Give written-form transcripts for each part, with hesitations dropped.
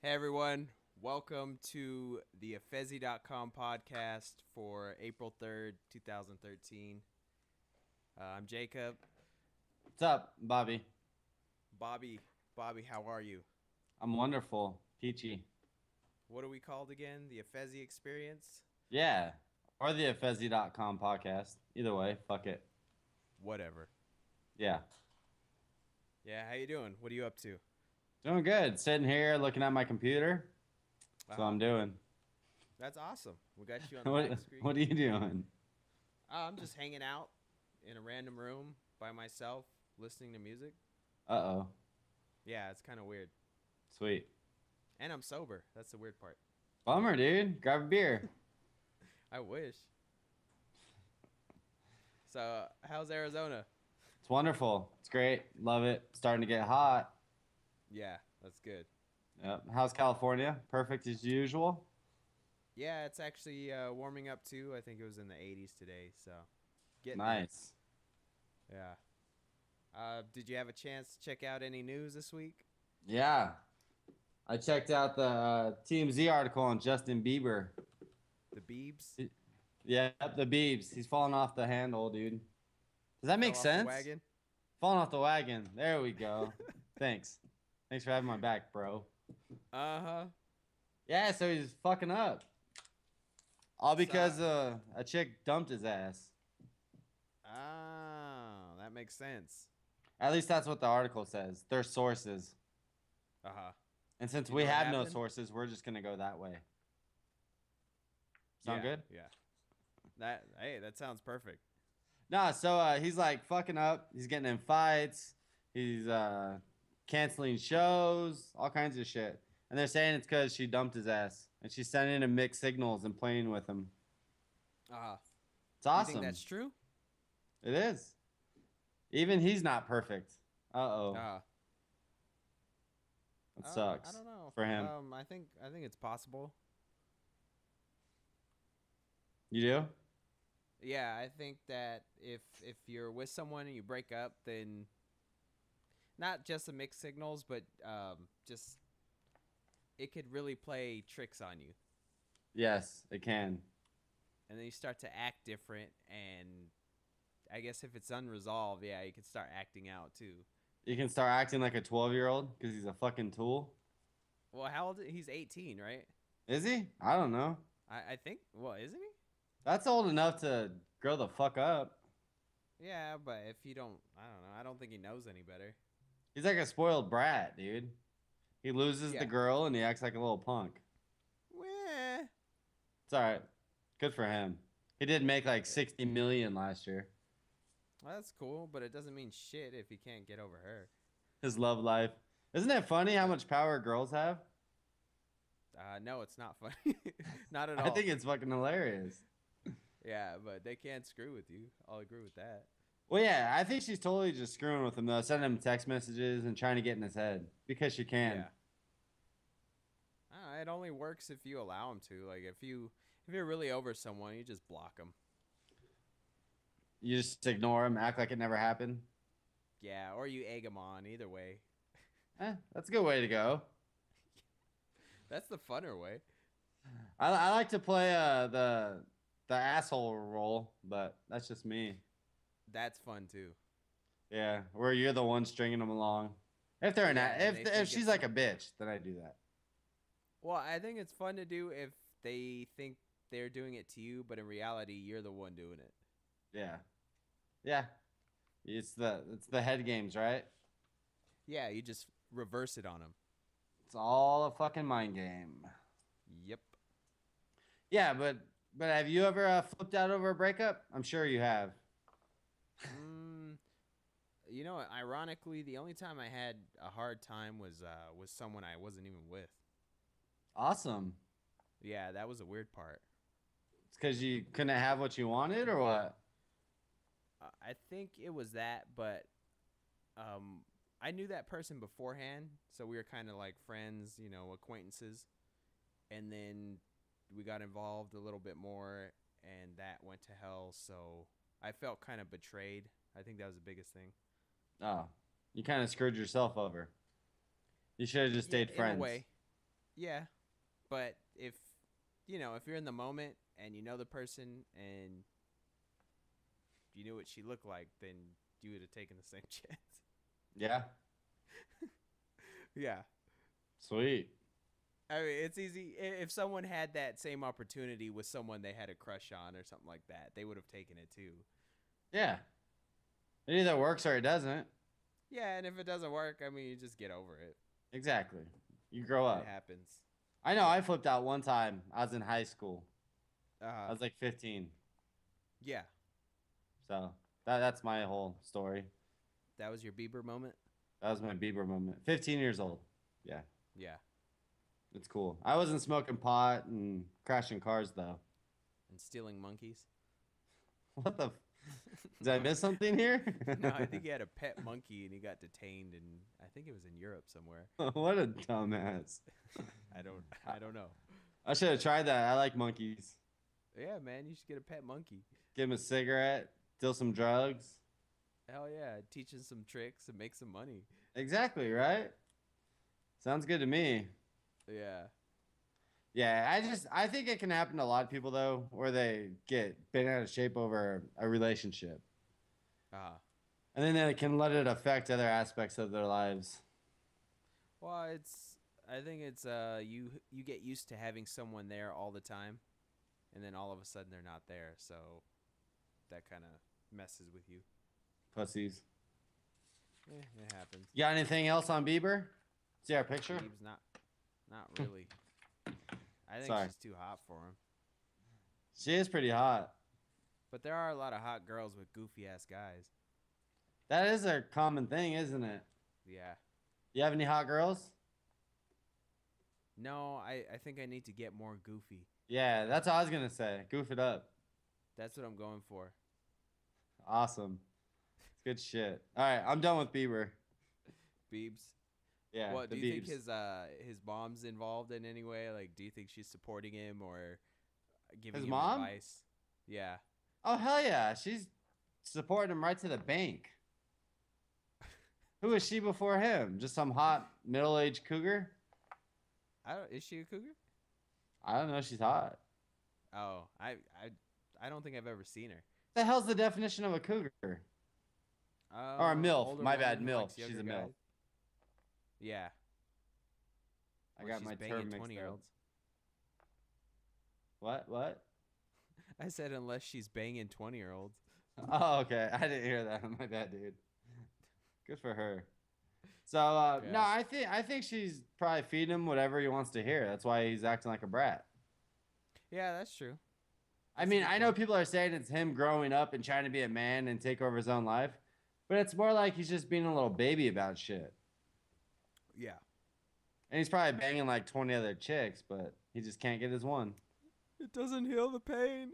Hey everyone, welcome to the Affezi.com podcast for April 3rd, 2013. I'm Jacob. What's up, Bobby? Bobby, how are you? I'm wonderful. Peachy. What are we called again? The Affezi Experience? Yeah. Or the Affezi.com podcast. Either way, fuck it. Whatever. Yeah. Yeah, how you doing? What are you up to? Doing good. Sitting here looking at my computer. That's what Uh-huh. I'm doing. That's awesome. We got you on the back What screen. are you doing? I'm just hanging out in a random room by myself, listening to music. Uh-oh. Yeah, it's kind of weird. Sweet. And I'm sober. That's the weird part. Bummer, dude. Grab a beer. I wish. So, how's Arizona? It's wonderful. It's great. Love it. Starting to get hot. Yeah, that's good. Yep. How's California? Perfect as usual. Yeah, it's actually warming up too. I think it was in the 80s today, so getting there. Nice. Yeah. Did you have a chance to check out any news this week? Yeah. I checked out the TMZ article on Justin Bieber. The Beebs Yeah, the Biebs. He's falling off the handle, dude. Does that make fell off the sense? wagon. Falling off the wagon. There we go. Thanks. Thanks for having my back, bro. Uh huh. Yeah, so he's fucking up. All because So, a chick dumped his ass. that makes sense. At least that's what the article says. Their sources. Uh huh. And since Do you we know what have no happened? sources, we're just gonna go that way. Sound Yeah, good? yeah. That sounds perfect. Nah, so he's like fucking up. He's getting in fights. He's canceling shows, all kinds of shit. And they're saying it's because she dumped his ass. And she's sending him mixed signals and playing with him. Uh huh. It's You think that's awesome. true? It is. Even he's not perfect. Uh-oh. Uh, It I sucks don't know. for him. I think it's possible. You do? Yeah, I think that if you're with someone and you break up, then not just the mixed signals, but just it could really play tricks on you, Yes, it can. and then you start to act different. And I guess if it's unresolved, yeah, you could start acting out too. You can start acting like a 12-year-old because he's a fucking tool. Well, how old? He's 18, right? Is he? I don't know. I think. Well, isn't he? That's old enough to grow the fuck up. Yeah, but if you don't, I don't know. I don't think he knows any better. He's like a spoiled brat, dude. He loses the Yeah. girl and he acts like a little punk. Well, It's all right. Good for him. He did make like 60 million last year. that's cool, but it doesn't mean shit if he can't get over her. His love life. Isn't it funny how Uh, much power girls have? no, it's not funny. Not at I all. think it's fucking hilarious. Yeah, but they can't screw with you. I'll agree with that. Well, yeah, I think she's totally just screwing with him though, sending him text messages and trying to get in his head because she can. Yeah. It only works if you allow them to. Like if you're really over someone, you just block them. You just ignore him, act like it never happened. Yeah, or you egg them on. Either way, That's a good way to go. that's the funner way. I like to play the asshole role, but that's just me. That's fun too. Yeah, where you're the one stringing them along. If they're Yeah, not, and they if think she's it's like a bitch, then I do that. well. I think it's fun to do if they think they're doing it to you, but in reality, you're the one doing it. Yeah, yeah. It's the head games, right? Yeah, you just reverse it on them. It's all a fucking mind game. Yep. Yeah, but have you ever flipped out over a breakup? I'm sure you have. Mm, ironically, the only time I had a hard time was someone I wasn't even with. Awesome. Yeah, that was a weird part. It's because you couldn't have what you wanted, or what? I think it was that, but um, I knew that person beforehand, so we were kind of like friends, acquaintances, and then we got involved a little bit more, and that went to hell. So I felt kind of betrayed. I think that was the biggest thing. Oh, you kind of screwed yourself over. You should have just Yeah, stayed in a friends. way. Yeah, but if if you're in the moment and you know the person and you knew what she looked like, then you would have taken the same chance. Yeah. Yeah. Sweet. I mean, it's easy. If someone had that same opportunity with someone they had a crush on or something like that, they would have taken it too. Yeah. It either works or it doesn't. Yeah, and if it doesn't work, I mean, you just get over it. Exactly. You grow It up. happens. I know. I Yeah. flipped out one time. I was in high school. I Uh, was like 15. yeah. So that's my whole story. That was your Bieber moment? That was my Bieber moment. 15 years old. Yeah. Yeah. It's cool. I wasn't smoking pot and crashing cars though. And stealing monkeys? What the? Did I miss something here? No, I think he had a pet monkey and he got detained and I think it was in Europe somewhere. What a dumbass. I don't know. I should have tried that. I like monkeys. Yeah, man, you should get a pet monkey. Give him a cigarette, steal some drugs. Hell yeah, teaching some tricks and make some money. Exactly, right? Sounds good to me. Yeah. Yeah, I think it can happen to a lot of people though, where they get bent out of shape over a relationship. Uh And then they can let it affect other aspects of their lives. well, I think it's you get used to having someone there all the time and then all of a sudden they're not there, so that kind of messes with you. Pussies. It happens. You got anything else on Bieber? See our picture? Steve's not really. I think Sorry. she's too hot for him. She is pretty hot. But there are a lot of hot girls with goofy ass guys. That is a common thing, isn't it? Yeah. You have any hot girls? No, I think I need to get more goofy. Yeah, that's what I was gonna say. Goof it up. That's what I'm going for. Awesome. It's good shit. All right, I'm done with Bieber. Beebs. Yeah. What the do you think Biebs. his mom's involved in any way? Like, do you think she's supporting him or giving His him mom? advice? Yeah. Oh hell yeah, she's supporting him right to the bank. Who was she before him? Just some hot middle-aged cougar? Is she a cougar? I don't know. She's hot. Oh, I don't think I've ever seen her. The hell's the definition of a cougar? Or a MILF. Older My bad, woman who MILF. likes She's younger a MILF. guys. Yeah. I Well, got she's my banging term mixed 20-year-olds. up. What? I said unless she's banging 20-year-olds. Oh, okay. I didn't hear that. My bad, dude. Good for her. So Yeah. no, I think she's probably feeding him whatever he wants to hear. That's why he's acting like a brat. Yeah, that's true. I mean, I know people are saying it's him growing up and trying to be a man and take over his own life, but it's more like he's just being a little baby about shit. Yeah. And he's probably banging like 20 other chicks, but he just can't get his one. It doesn't heal the pain.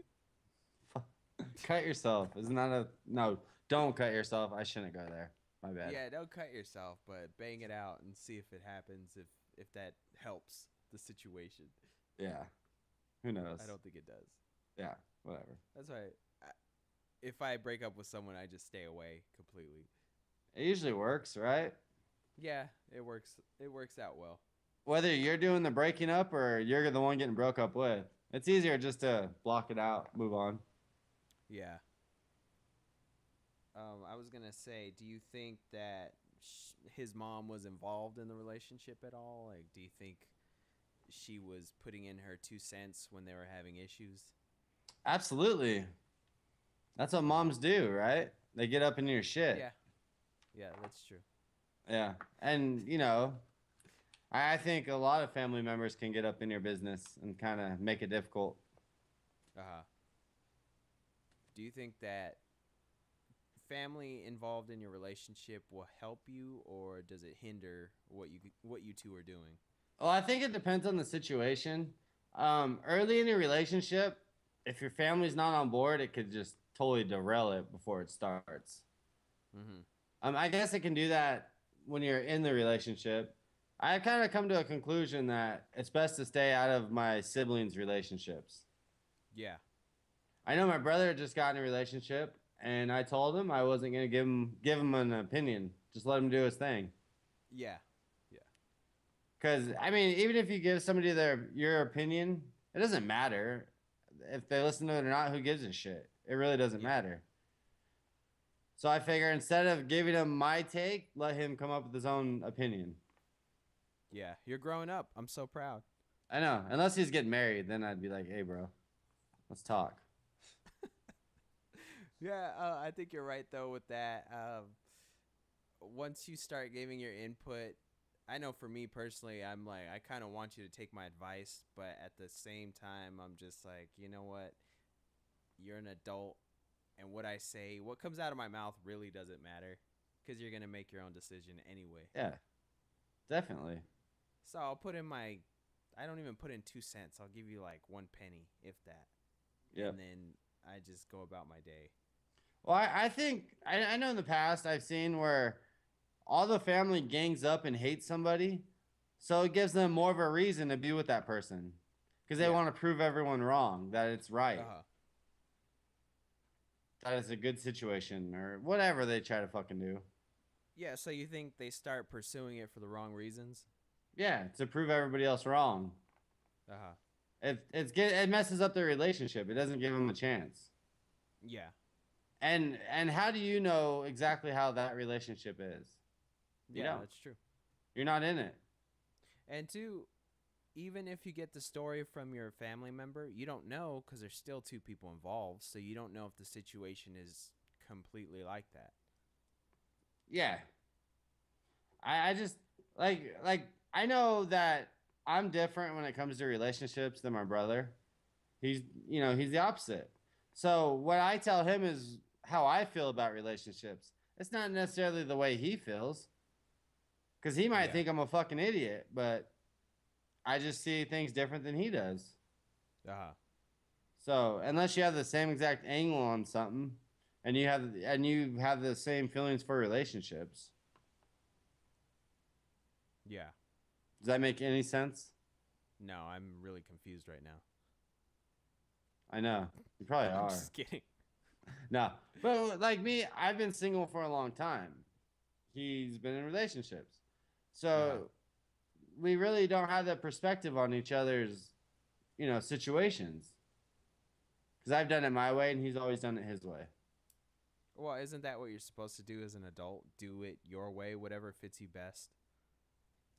Cut yourself. Isn't that a no? Don't cut yourself. I shouldn't go there. My bad. Yeah, don't cut yourself, but bang it out and see if it happens. If that helps the situation. Yeah. Who knows? I don't think it does. Yeah. Whatever. That's why. If I break up with someone, I just stay away completely. It usually works, right? Yeah, it works. It works out well. Whether you're doing the breaking up or you're the one getting broke up with, it's easier just to block it out, move on. Yeah. I was gonna say, do you think that his mom was involved in the relationship at all? Like, do you think she was putting in her 2 cents when they were having issues? Absolutely. That's what moms do, right? They get up in your shit. Yeah. Yeah, that's true. Yeah. And, you know, I think a lot of family members can get up in your business and kind of make it difficult. Uh-huh. Do you think that family involved in your relationship will help you, or does it hinder what you two are doing? Well, I think it depends on the situation. Early in your relationship, if your family's not on board, it could just totally derail it before it starts. Mm-hmm. I guess it can do that when you're in the relationship. I kind of come to a conclusion that it's best to stay out of my siblings' relationships. Yeah. I know my brother just got in a relationship, and I told him I wasn't gonna give him an opinion. Just let him do his thing. Yeah. Yeah. Because I mean, even if you give somebody your opinion, it doesn't matter if they listen to it or not. Who gives a shit? It really doesn't Yeah. matter. So I figure instead of giving him my take, let him come up with his own opinion. Yeah. You're growing up. I'm so proud. I know, unless he's getting married, then I'd be like, hey, bro, let's talk. Yeah, I think you're right though with that. Once you start giving your input, I know for me personally, I'm like, I kind of want you to take my advice, but at the same time, I'm just like, you know what? You're an adult, and what I say, what comes out of my mouth really doesn't matter because you're going to make your own decision anyway. Yeah, definitely. So I'll put in my, I don't even put in 2 cents. I'll give you like 1 penny, if that. Yeah. And then I just go about my day. Well, I think I know in the past I've seen where all the family gangs up and hates somebody, so it gives them more of a reason to be with that person because they Yeah. want to prove everyone wrong that it's right, Uh huh. that it's a good situation or whatever they try to fucking do. Yeah, so you think they start pursuing it for the wrong reasons? Yeah, to prove everybody else wrong. Uh huh. It messes up their relationship. It doesn't give them a chance. Yeah. And how do you know exactly how that relationship is? You Yeah, don't. that's true. You're not in it. And two, even if you get the story from your family member, you don't know because there's still two people involved, so you don't know if the situation is completely like that. Yeah. I just like I know that I'm different when it comes to relationships than my brother. He's he's the opposite. So what I tell him is how I feel about relationships. It's not necessarily the way he feels. Because he might Yeah. think I'm a fucking idiot, but I just see things different than he does. Uh huh. So unless you have the same exact angle on something, and you have the same feelings for relationships, Yeah. does that make any sense? No, I'm really confused right now. I know you probably I'm are. just kidding. No, but like me, I've been single for a long time. He's been in relationships, Uh huh. so we really don't have that perspective on each other's, situations. Because I've done it my way, and he's always done it his way. Well, isn't that what you're supposed to do as an adult? Do it your way, whatever fits you best.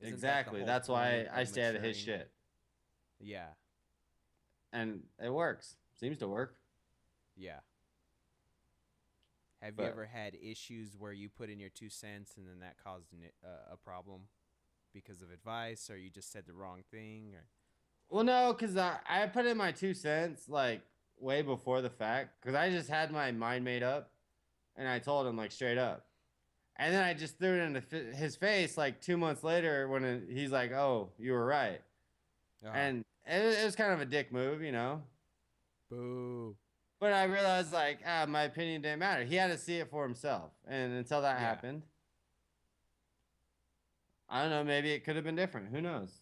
Isn't that the Exactly. whole That's why point I of stay out of his maturing? shit, Yeah. and it works. Seems to work. Yeah. Have you But ever had issues where you put in your 2 cents and then that caused a problem because of advice, or you just said the wrong thing, or? well, no, because I put in my 2 cents like way before the fact because I just had my mind made up, and I told him like straight up, and then I just threw it in his face like 2 months later when he's like, "Oh, you were right," Uh-huh. and it was kind of a dick move. Boo. But I realized like my opinion didn't matter. He had to see it for himself, and until that Yeah. happened, I don't know. Maybe it could have been different. Who knows?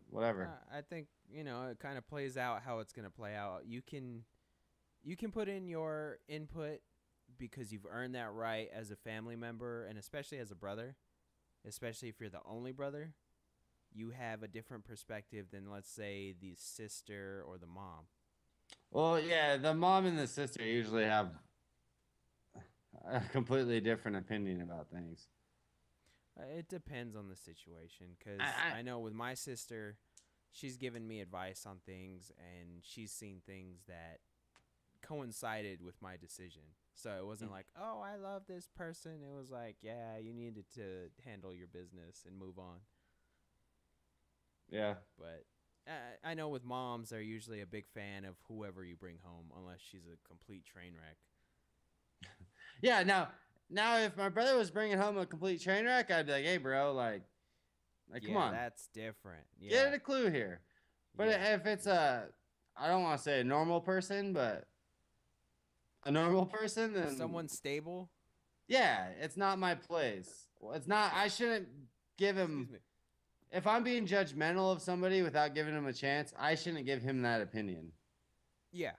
Whatever. I think it kind of plays out how it's gonna play out. You can put in your input because you've earned that right as a family member, and especially as a brother, especially if you're the only brother. You have a different perspective than, let's say, the sister or the mom. Well, yeah, the mom and the sister usually have a completely different opinion about things. It depends on the situation, I, because I I know with my sister, she's given me advice on things, and she's seen things that coincided with my decision. So it wasn't like, oh, I love this person. It was like, yeah, you needed to handle your business and move on. yeah, But I know with moms, they're usually a big fan of whoever you bring home, unless she's a complete train wreck. yeah. Now, if my brother was bringing home a complete train wreck, I'd be like, hey, bro, like, come Yeah, on, that's different. get Yeah, a clue here. But yeah. if it's I don't want to say a normal person, but a normal person, then Someone stable. yeah, it's not my place. Well, it's not. I shouldn't give Excuse him. me. If I'm being judgmental of somebody without giving him a chance, I shouldn't give him that opinion Yeah.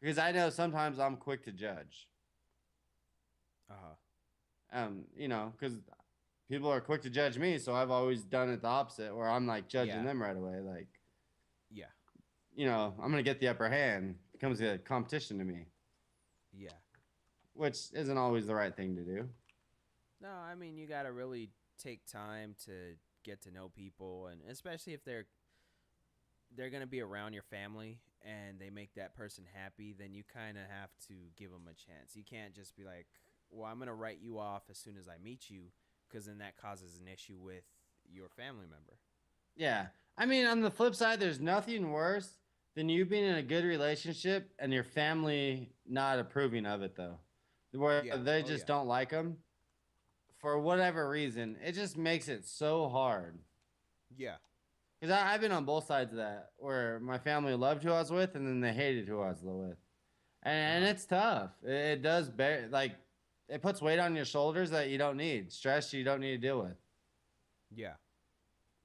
because I know sometimes I'm quick to judge. Uh huh. Because people are quick to judge me, so I've always done it the opposite, where I'm like judging Yeah. them right away. Like, Yeah. I'm gonna get the upper hand. It becomes a competition to me, Yeah. which isn't always the right thing to do. No, I mean you gotta really take time to get to know people, and especially if they're gonna be around your family and they make that person happy, then you kind of have to give them a chance. You can't just be like, "Well, I'm gonna write you off as soon as I meet you," because then that causes an issue with your family member. Yeah. I mean, on the flip side, there's nothing worse than you being in a good relationship and your family not approving of it, though, where Yeah. they Oh just yeah. don't like them for whatever reason. It just makes it so hard. Yeah. Because I've been on both sides of that, where my family loved who I was with and then they hated who I was with. Uh And huh. it's tough. It does bear, like, it puts weight on your shoulders that you don't need, stress you don't need to deal with. Yeah.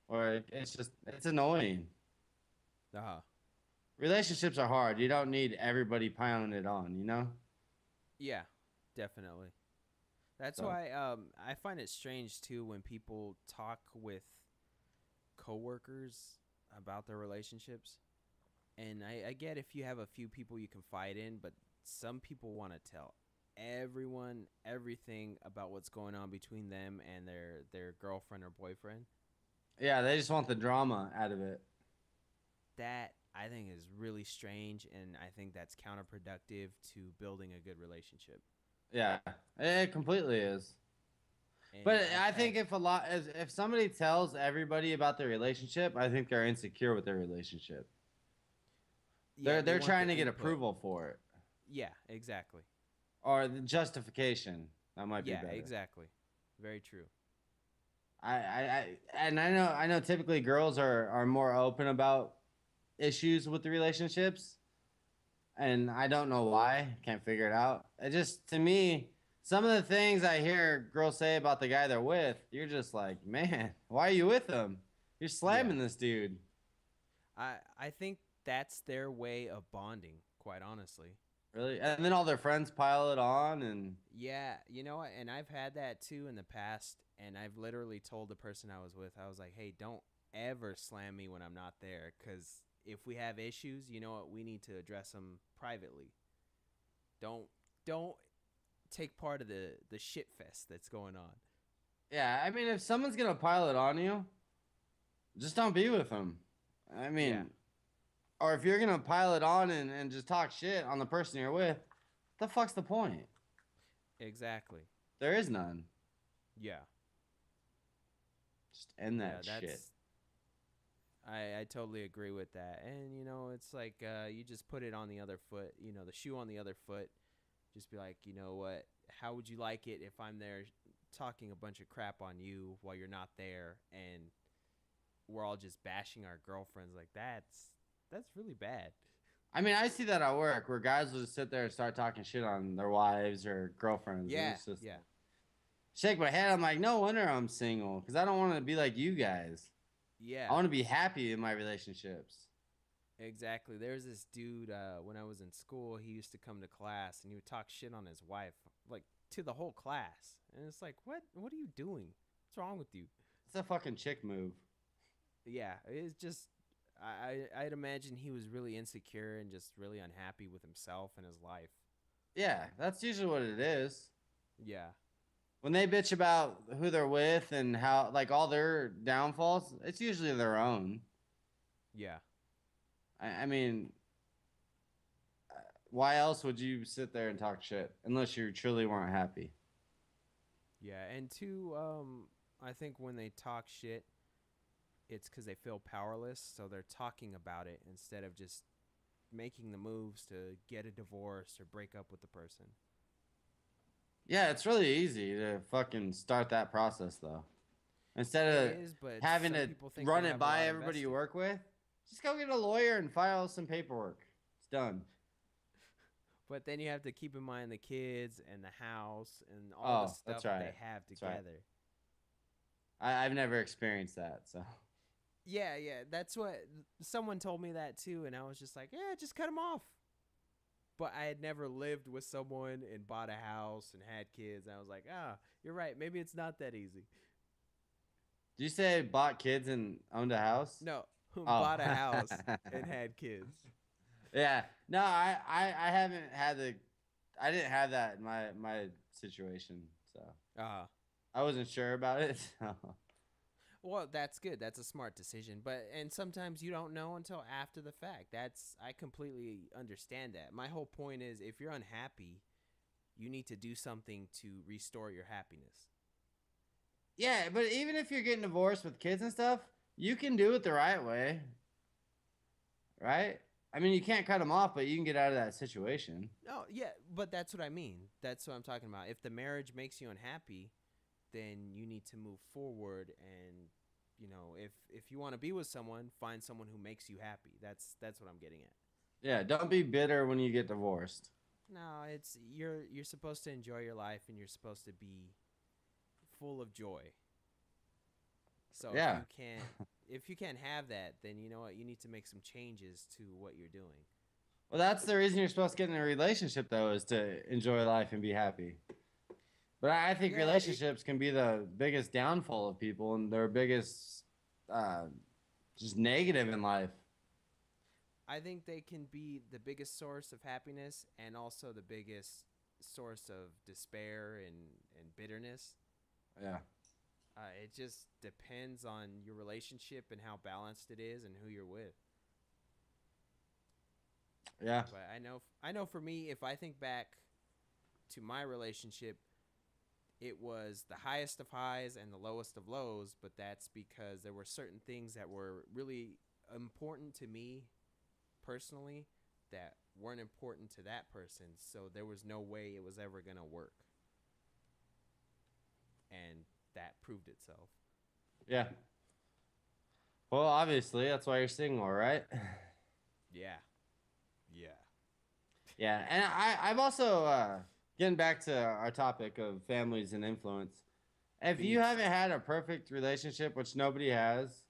Or it's annoying. Uh huh. Relationships are hard. You don't need everybody piling it on, you know? Yeah. Definitely. That's So, why I find it strange too when people talk with coworkers about their relationships. And I get if you have a few people you confide in, but some people want to tell everyone everything about what's going on between them and their girlfriend or boyfriend. yeah, they just want the drama out of it. That I think is really strange, and I think that's counterproductive to building a good relationship. Yeah, it completely is. And But I've I had think if somebody tells everybody about their relationship, I think they're insecure with their relationship. yeah, They're they they're want trying the to get input. approval for it Yeah, exactly. or the justification. That might be Yeah, better. exactly. Very true. And I know typically girls are more open about issues with the relationships, and I don't know why. Can't figure it out. It just to me, some of the things I hear girls say about the guy they're with, you're just like, man, why are you with him? You're Yeah. slamming this dude. I think that's their way of bonding, quite honestly. Really? And then all their friends pile it on, and Yeah, you know what? And I've had that too in the past, and I've literally told the person I was with, I was like, "Hey, don't ever slam me when I'm not there cuz if we have issues, you know what? We need to address them privately. Don't take part of the shit fest that's going on." yeah, I mean, if someone's gonna pile it on you, just don't be with them. I Yeah, mean, or if you're gonna pile it on and just talk shit on the person you're with, the fuck's the point? exactly. There is none. Yeah. Just end Yeah, that shit. that's I totally agree with that. And it's like you just put it on the other foot, the shoe on the other foot. Just be like, you know what? How would you like it if I'm there talking a bunch of crap on you while you're not there, and we're all just bashing our girlfriends? Like that's really bad. I mean, I see that at work where guys will just sit there and start talking shit on their wives or girlfriends, and Yeah, it's just yeah, like, shake my head. I'm like, no wonder I'm single because I don't want to be like you guys. I yeah. want to be happy in my relationships. Exactly. There's this dude when I was in school. He used to come to class and he would talk shit on his wife, like to the whole class. And it's like, what? What are you doing? What's wrong with you? It's a fucking chick move. Yeah, it's just I'd imagine he was really insecure and just really unhappy with himself and his life. Yeah, that's usually what it is. Yeah, When they bitch about who they're with and how, like, all their downfalls, it's usually their own. yeah, I mean, why else would you sit there and talk shit unless you truly weren't happy? yeah. And two, I think when they talk shit, it's because they feel powerless, so they're talking about it instead of just making the moves to get a divorce or break up with the person. Yeah, it's really easy to fucking start that process though. It Instead of is, but having some to people think they run it have a by lot everybody you invested. work with, just go get a lawyer and file some paperwork. It's done. But then you have to keep in mind the kids and the house and all the Oh, stuff that's right. they have That's right. together. I've never experienced that, so Yeah, yeah, that's what someone told me that too, and I was just like, yeah, just cut them off. But I had never lived with someone and bought a house and had kids. And I was like, ah, you're right. Maybe it's not that easy. Did you say bought kids and owned a house? No, who Oh. bought a house and had kids. Yeah. No, I haven't had the I didn't have that in my situation, so Uh, I wasn't sure about it. So. well, that's good. That's a smart decision. But and sometimes you don't know until after the fact. That's I completely understand that. My whole point is if you're unhappy, you need to do something to restore your happiness. Yeah, but even if you're getting divorced with kids and stuff, you can do it the right way, right? I mean, you can't cut them off, but you can get out of that situation. No, yeah, but that's what I mean. That's what I'm talking about. If the marriage makes you unhappy, then you need to move forward and if you want to be with someone, find someone who makes you happy. That's what I'm getting at. Yeah, don't be bitter when you get divorced. No, it's you're supposed to enjoy your life and you're supposed to be full of joy. So Yeah. if you can't have that, then you know what, you need to make some changes to what you're doing. Well, that's the reason you're supposed to get in a relationship, though, is to enjoy life and be happy. But I think Yeah, relationships can be the biggest downfall of people and their biggest uh, just negative in life. I think they can be the biggest source of happiness and also the biggest source of despair and bitterness. Yeah. It just depends on your relationship and how balanced it is and who you're with. Yeah. But I know for me, if I think back to my relationship, it was the highest of highs and the lowest of lows, but that's because there were certain things that were really important to me personally that weren't important to that person. So there was no way it was ever going to work. And that proved itself. Yeah. Well, obviously, that's why you're single, right? Yeah. Yeah. Yeah. And I've also, getting back to our topic of families and influence, if you Beefs. haven't had a perfect relationship, which nobody has,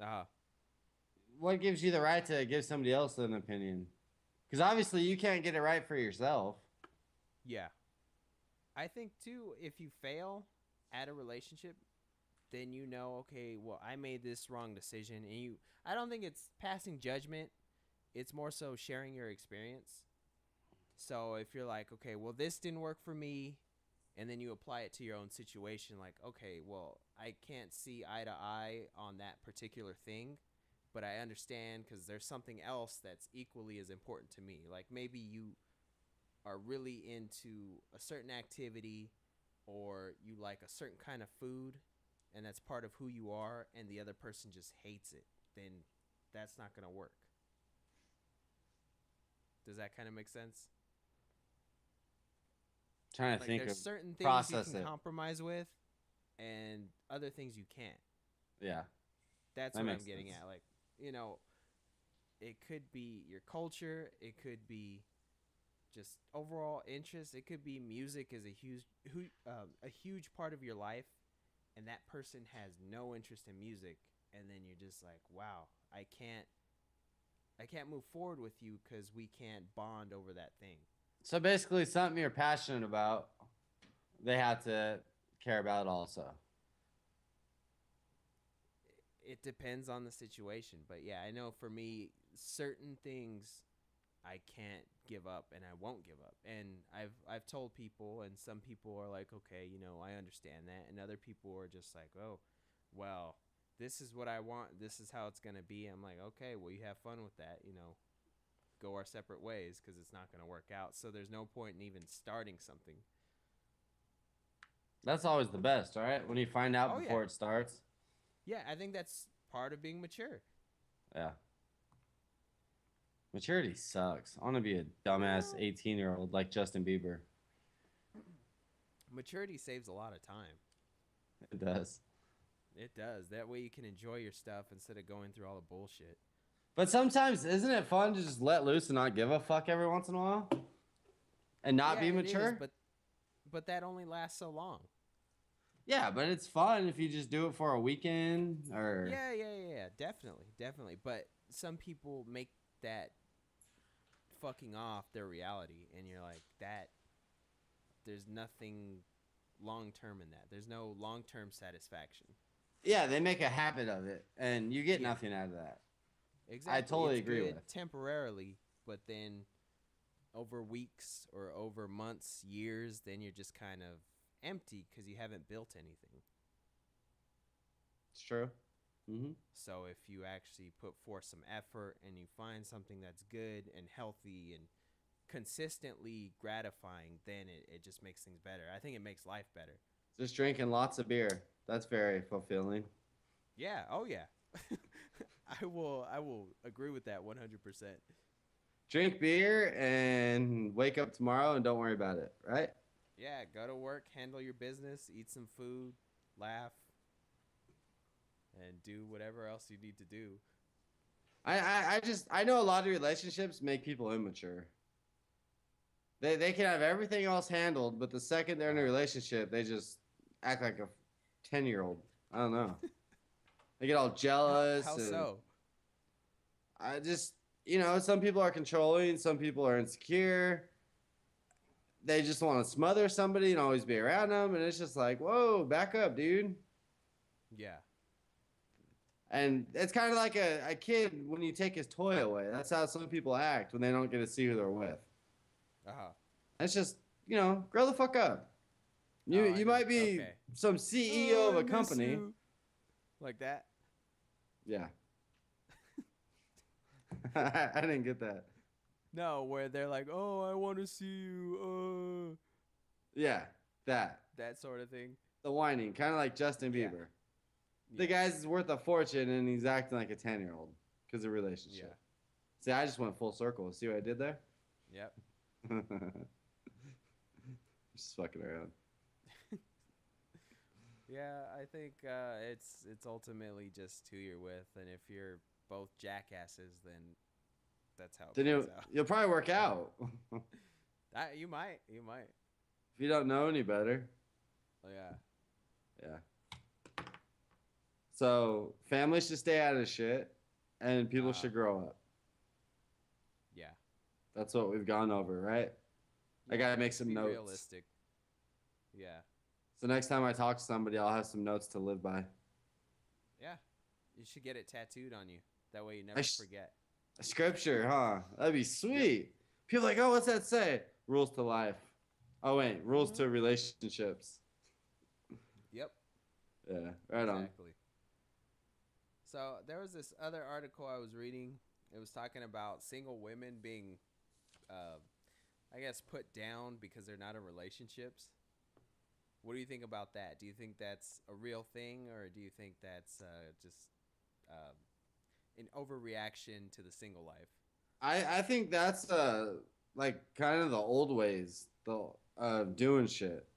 Uh, what gives you the right to give somebody else an opinion? Because obviously, you can't get it right for yourself. yeah. I think too, if you fail at a relationship, then you know, okay, well, I made this wrong decision, and I don't think it's passing judgment. It's more so sharing your experience. So if you're like, okay, well, this didn't work for me, and then you apply it to your own situation, like, okay, well, I can't see eye to eye on that particular thing, but I understand because there's something else that's equally as important to me. Like maybe you are really into a certain activity or you like a certain kind of food and that's part of who you are and the other person just hates it, then that's not going to work. Does that kind of make sense? Trying to Like think there's of certain things you process can it. compromise with and other things you can't. Yeah, That's that what I'm makes getting sense. at. Like, you know, it could be your culture, it could be just overall interest, it could be music is a huge part of your life and that person has no interest in music and then you're just like, "Wow, I can't move forward with you cuz we can't bond over that thing." So basically, something you're passionate about, they have to care about also. It depends on the situation, but yeah, I know for me certain things I can't give up and I won't give up. And I've told people and some people are like, "Okay, I understand that." And other people are just like, "Oh, well, this is what I want. This is how it's going to be." I'm like, "Okay, well, you have fun with that, go our separate ways cuz it's not going to work out." So there's no point in even starting something. That's always the best, all right? When you find out Oh yeah. before it starts. Yeah, I think that's part of being mature. Yeah. Maturity sucks. I want to be a dumbass Well, 18-year-old like Justin Bieber. maturity saves a lot of time. It does. It does. That way you can enjoy your stuff instead of going through all the bullshit. But sometimes, isn't it fun to just let loose and not give a fuck every once in a while? And not Yeah, be it is, mature? but that only lasts so long. Yeah, but it's fun if you just do it for a weekend or. Yeah, definitely, definitely. But some people make that fucking off their reality, and you're like, that. There's nothing long term in that. There's no long term satisfaction. Yeah, they make a habit of it, and you get Yeah, nothing out of that. I exactly. totally It's agree good with. temporarily, but then over weeks or over months, years, then you're just kind of empty because you haven't built anything. It's true. Hmm. So if you actually put forth some effort and you find something that's good and healthy and consistently gratifying, then it just makes things better. I think it makes life better. Just drinking lots of beer. That's very fulfilling. Yeah. Oh yeah. I will agree with that 100%. Drink beer and wake up tomorrow and don't worry about it, right? Yeah, go to work, handle your business, eat some food, laugh, and do whatever else you need to do. I know a lot of relationships make people immature. They can have everything else handled, but the second they're in a Uh, relationship, they just act like a 10-year-old. I don't know. They get all how jealous and so? I just some people are controlling, some people are insecure. They just want to smother somebody and always be around them, and it's just like, whoa, back up, dude. Yeah. And it's kind of like a kid when you take his toy away. That's how some people act when they don't get to see who they're with. Uh huh. It's just, grow the fuck up. You Oh, I you know. might be Okay. some CEO of Oh, I a miss company. you. Like that. Yeah. I didn't get that. No, where they're like, "Oh, I want to see you." Yeah, that. That sort of thing. The whining, kind of like Justin Yeah. Bieber. The Yeah. guy's worth a fortune and he's acting like a 10-year-old because of Yeah. relationship. See, I just went full circle. See what I did there? Yep. Just fucking around. Yeah, I think it's ultimately just who you're with, and if you're both jackasses, then that's how it Then plays you out. you'll probably work out if You might. you don't know any better. Yeah. Yeah. So families should stay out of shit, and people Uh, should grow up. yeah. That's what we've gone over, right? I Yeah. gotta make Just some be notes. realistic. Yeah. So next time I talk to somebody, I'll have some notes to live by. Yeah. You should get it tattooed on you. That way you I never sh- forget. Scripture, huh? That'd be Yep. sweet. People are like, oh, what's that say? Rules to life. Oh wait, rules Hmm. to relationships. Yep. Yeah, right on. Exactly. So there was this other article I was reading. It was talking about single women being, uh, I guess, put down because they're not in relationships. What do you think about that? Do you think that's a real thing, or do you think that's just um, an overreaction to the single life? I think that's like kind of the old ways the doing shit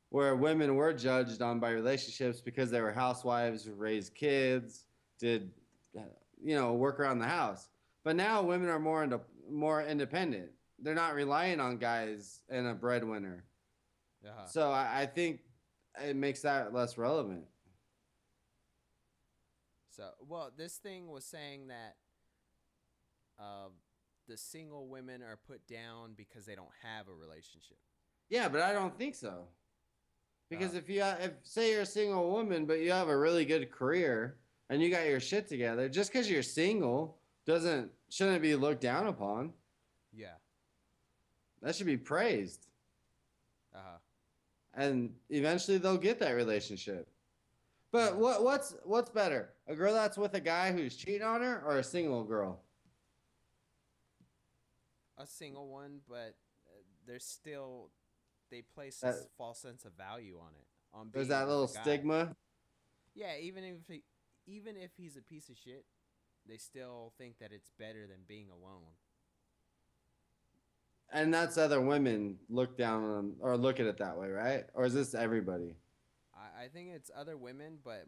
where women were judged on by relationships because they were housewives who raised kids, did work around the house. But now women are more independent. They're not relying on guys and a breadwinner. Uh huh. So I think it makes that less relevant. So, well, this thing was saying that uh, the single women are put down because they don't have a relationship. Yeah, but I don't think so. Uh, Because if say you're a single woman but you have a really good career and you got your shit together, just because you're single doesn't shouldn't be looked down upon. yeah. That should be praised. Uh huh. And eventually they'll get that relationship. But Mm. what's better? A girl that's with a guy who's cheating on her or a single girl? A single one, but there's still they place That, this false sense of value on it on there's being that with little a guy. stigma. Yeah, even if he's a piece of shit, they still think that it's better than being alone. And that's other women look down on or look at it that way, right? Or is this everybody? I think it's other women, but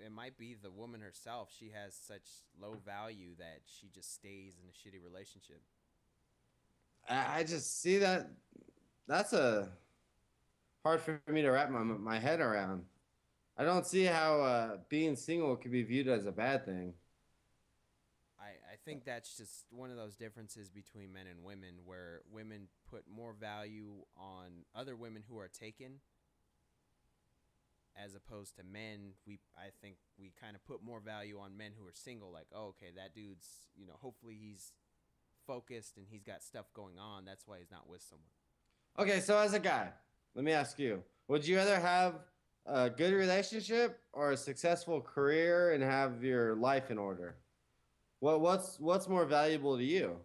it might be the woman herself. She has such low value that she just stays in a shitty relationship. I just see that that's a hard for me to wrap my head around. I don't see how being single could be viewed as a bad thing. I think that's just one of those differences between men and women where women put more value on other women who are taken as opposed to men, I think we kind of put more value on men who are single. Like, oh, okay, that dude's, hopefully he's focused and he's got stuff going on. That's why he's not with someone. Okay, so as a guy, let me ask you: would you rather have a good relationship or a successful career and have your life in order? What's more valuable to you?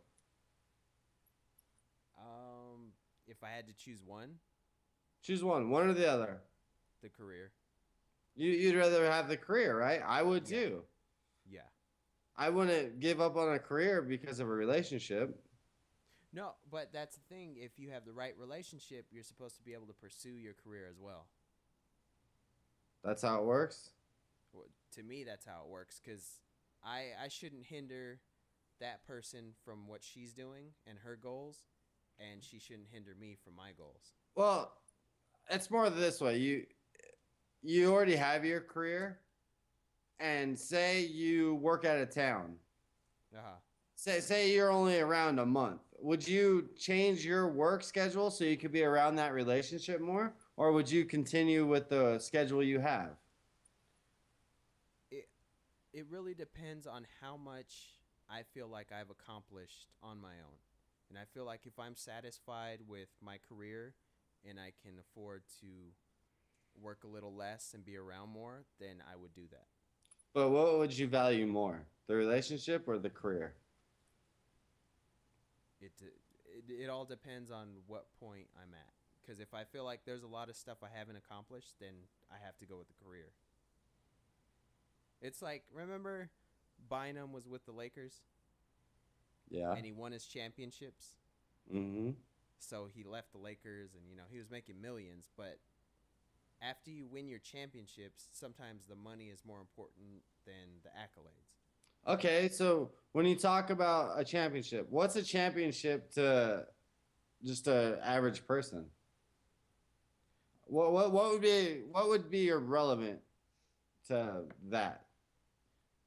If I had to choose one, Choose one or the other. the career. You'd rather have the career, right? I would Yeah, too. yeah. I wouldn't give up on a career because of a relationship. No, but that's the thing. If you have the right relationship, you're supposed to be able to pursue your career as well. That's how it works. Well, to me, that's how it works. Because I shouldn't hinder that person from what she's doing and her goals, and she shouldn't hinder me from my goals. Well, it's more this way. You already have your career, and say you work out of town. Uh huh. Say you're only around a month. Would you change your work schedule so you could be around that relationship more, or would you continue with the schedule you have? It it really depends on how much I feel like I've accomplished on my own. And I feel like if I'm satisfied with my career and I can afford to work a little less and be around more, then I would do that. But what would you value more, the relationship or the career? It all depends on what point I'm at. Because if I feel like there's a lot of stuff I haven't accomplished, then I have to go with the career. It's like, remember Bynum was with the Lakers Yeah. and he won his championships? Mm-hmm. So he left the Lakers and, he was making millions. But after you win your championships, sometimes the money is more important than the accolades. Okay, so when you talk about a championship, what's a championship to just a average person? What would be irrelevant to that?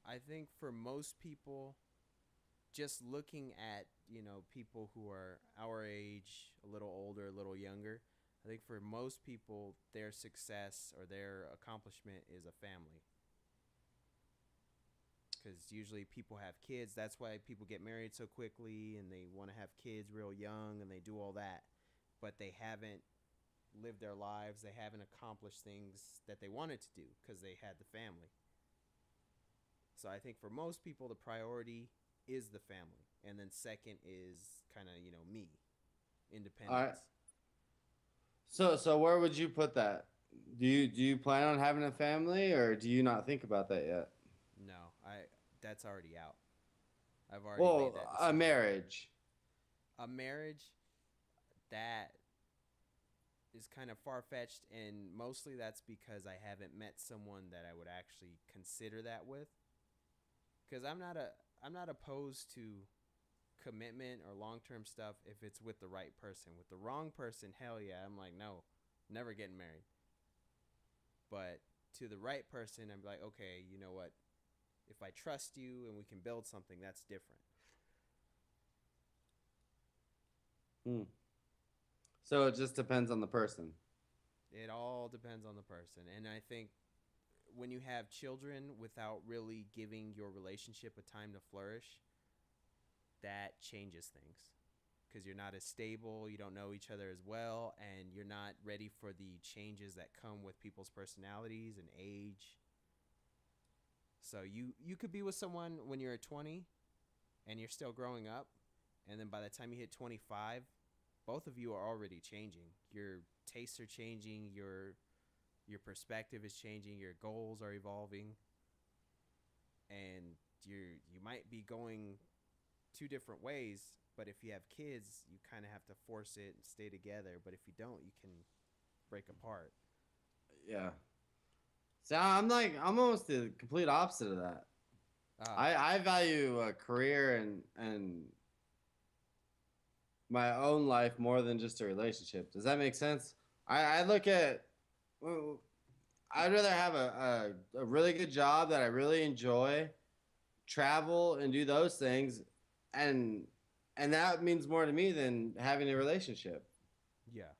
I think for most people, just looking at, people who are our age, a little older, a little younger, I think for most people, their success or their accomplishment is a family. Because usually people have kids. That's why people get married so quickly and they want to have kids real young and they do all that. But they haven't lived their lives. They haven't accomplished things that they wanted to do because they had the family. So I think for most people, the priority is the family. And then second is kind of, me, All right. independence. So where would you put that? Do you plan on having a family, or do you not think about that yet? No, that's already out. I've already made Well, that a decision. marriage. A marriage, that is kind of far fetched, and mostly that's because I haven't met someone that I would actually consider that with. Because I'm not opposed to commitment or long term stuff if it's with the right person. With the wrong person, hell yeah, I'm like, no, never getting married. But to the right person, I'm like, okay, you know what? If I trust you and we can build something, that's different. Hmm. So it just depends on the person. It all depends on the person. And I think when you have children without really giving your relationship a time to flourish, that changes things. Because you're not as stable, you don't know each other as well, and you're not ready for the changes that come with people's personalities and age. So you could be with someone when you're 20 and you're still growing up, and then by the time you hit 25, both of you are already changing. Your tastes are changing, your perspective is changing, your goals are evolving, and you might be going two different ways. But if you have kids, you kind of have to force it and stay together. But if you don't, you can break apart. Yeah. So I'm almost the complete opposite of that. Ah, I value a career and my own life more than just a relationship. Does that make sense? I look at well, I'd rather have a really good job that I really enjoy, travel and do those things, and and that means more to me than having a relationship. yeah.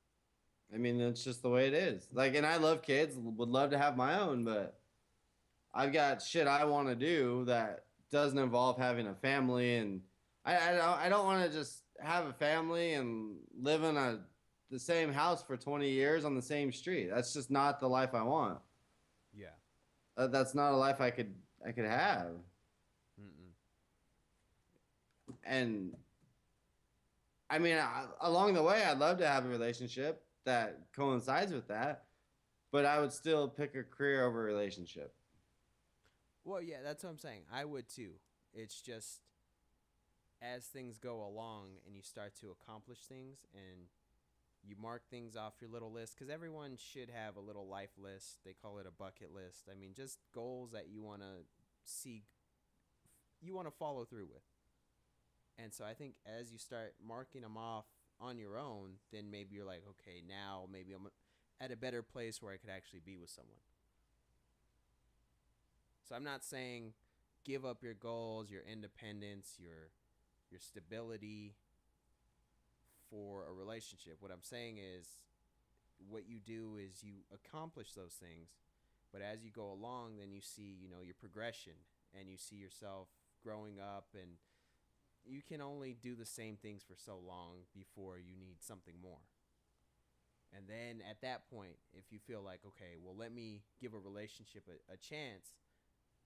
I mean, that's just the way it is. Like, and I love kids, would love to have my own, but I've got shit I want to do that doesn't involve having a family, and I don't want to just have a family and live in the same house for 20 years on the same street. That's just not the life I want. Yeah. That's not a life I could have. Mm-mm. And I mean, along the way, I'd love to have a relationship that coincides with that, but I would still pick a career over a relationship. Well, yeah, that's what I'm saying. I would too. It's just as things go along and you start to accomplish things and you mark things off your little list, because everyone should have a little life list. They call it a bucket list. I mean, just goals that you want to see, you want to follow through with. And so I think as you start marking them off on your own, then maybe you're like, okay, now maybe I'm at a better place where I could actually be with someone. So I'm not saying give up your goals, your independence, your stability for a relationship. What I'm saying is what you do is you accomplish those things, but as you go along, then you see, your progression and you see yourself growing up, and you can only do the same things for so long before you need something more. And then at that point, if you feel like, okay, well, let me give a relationship a chance,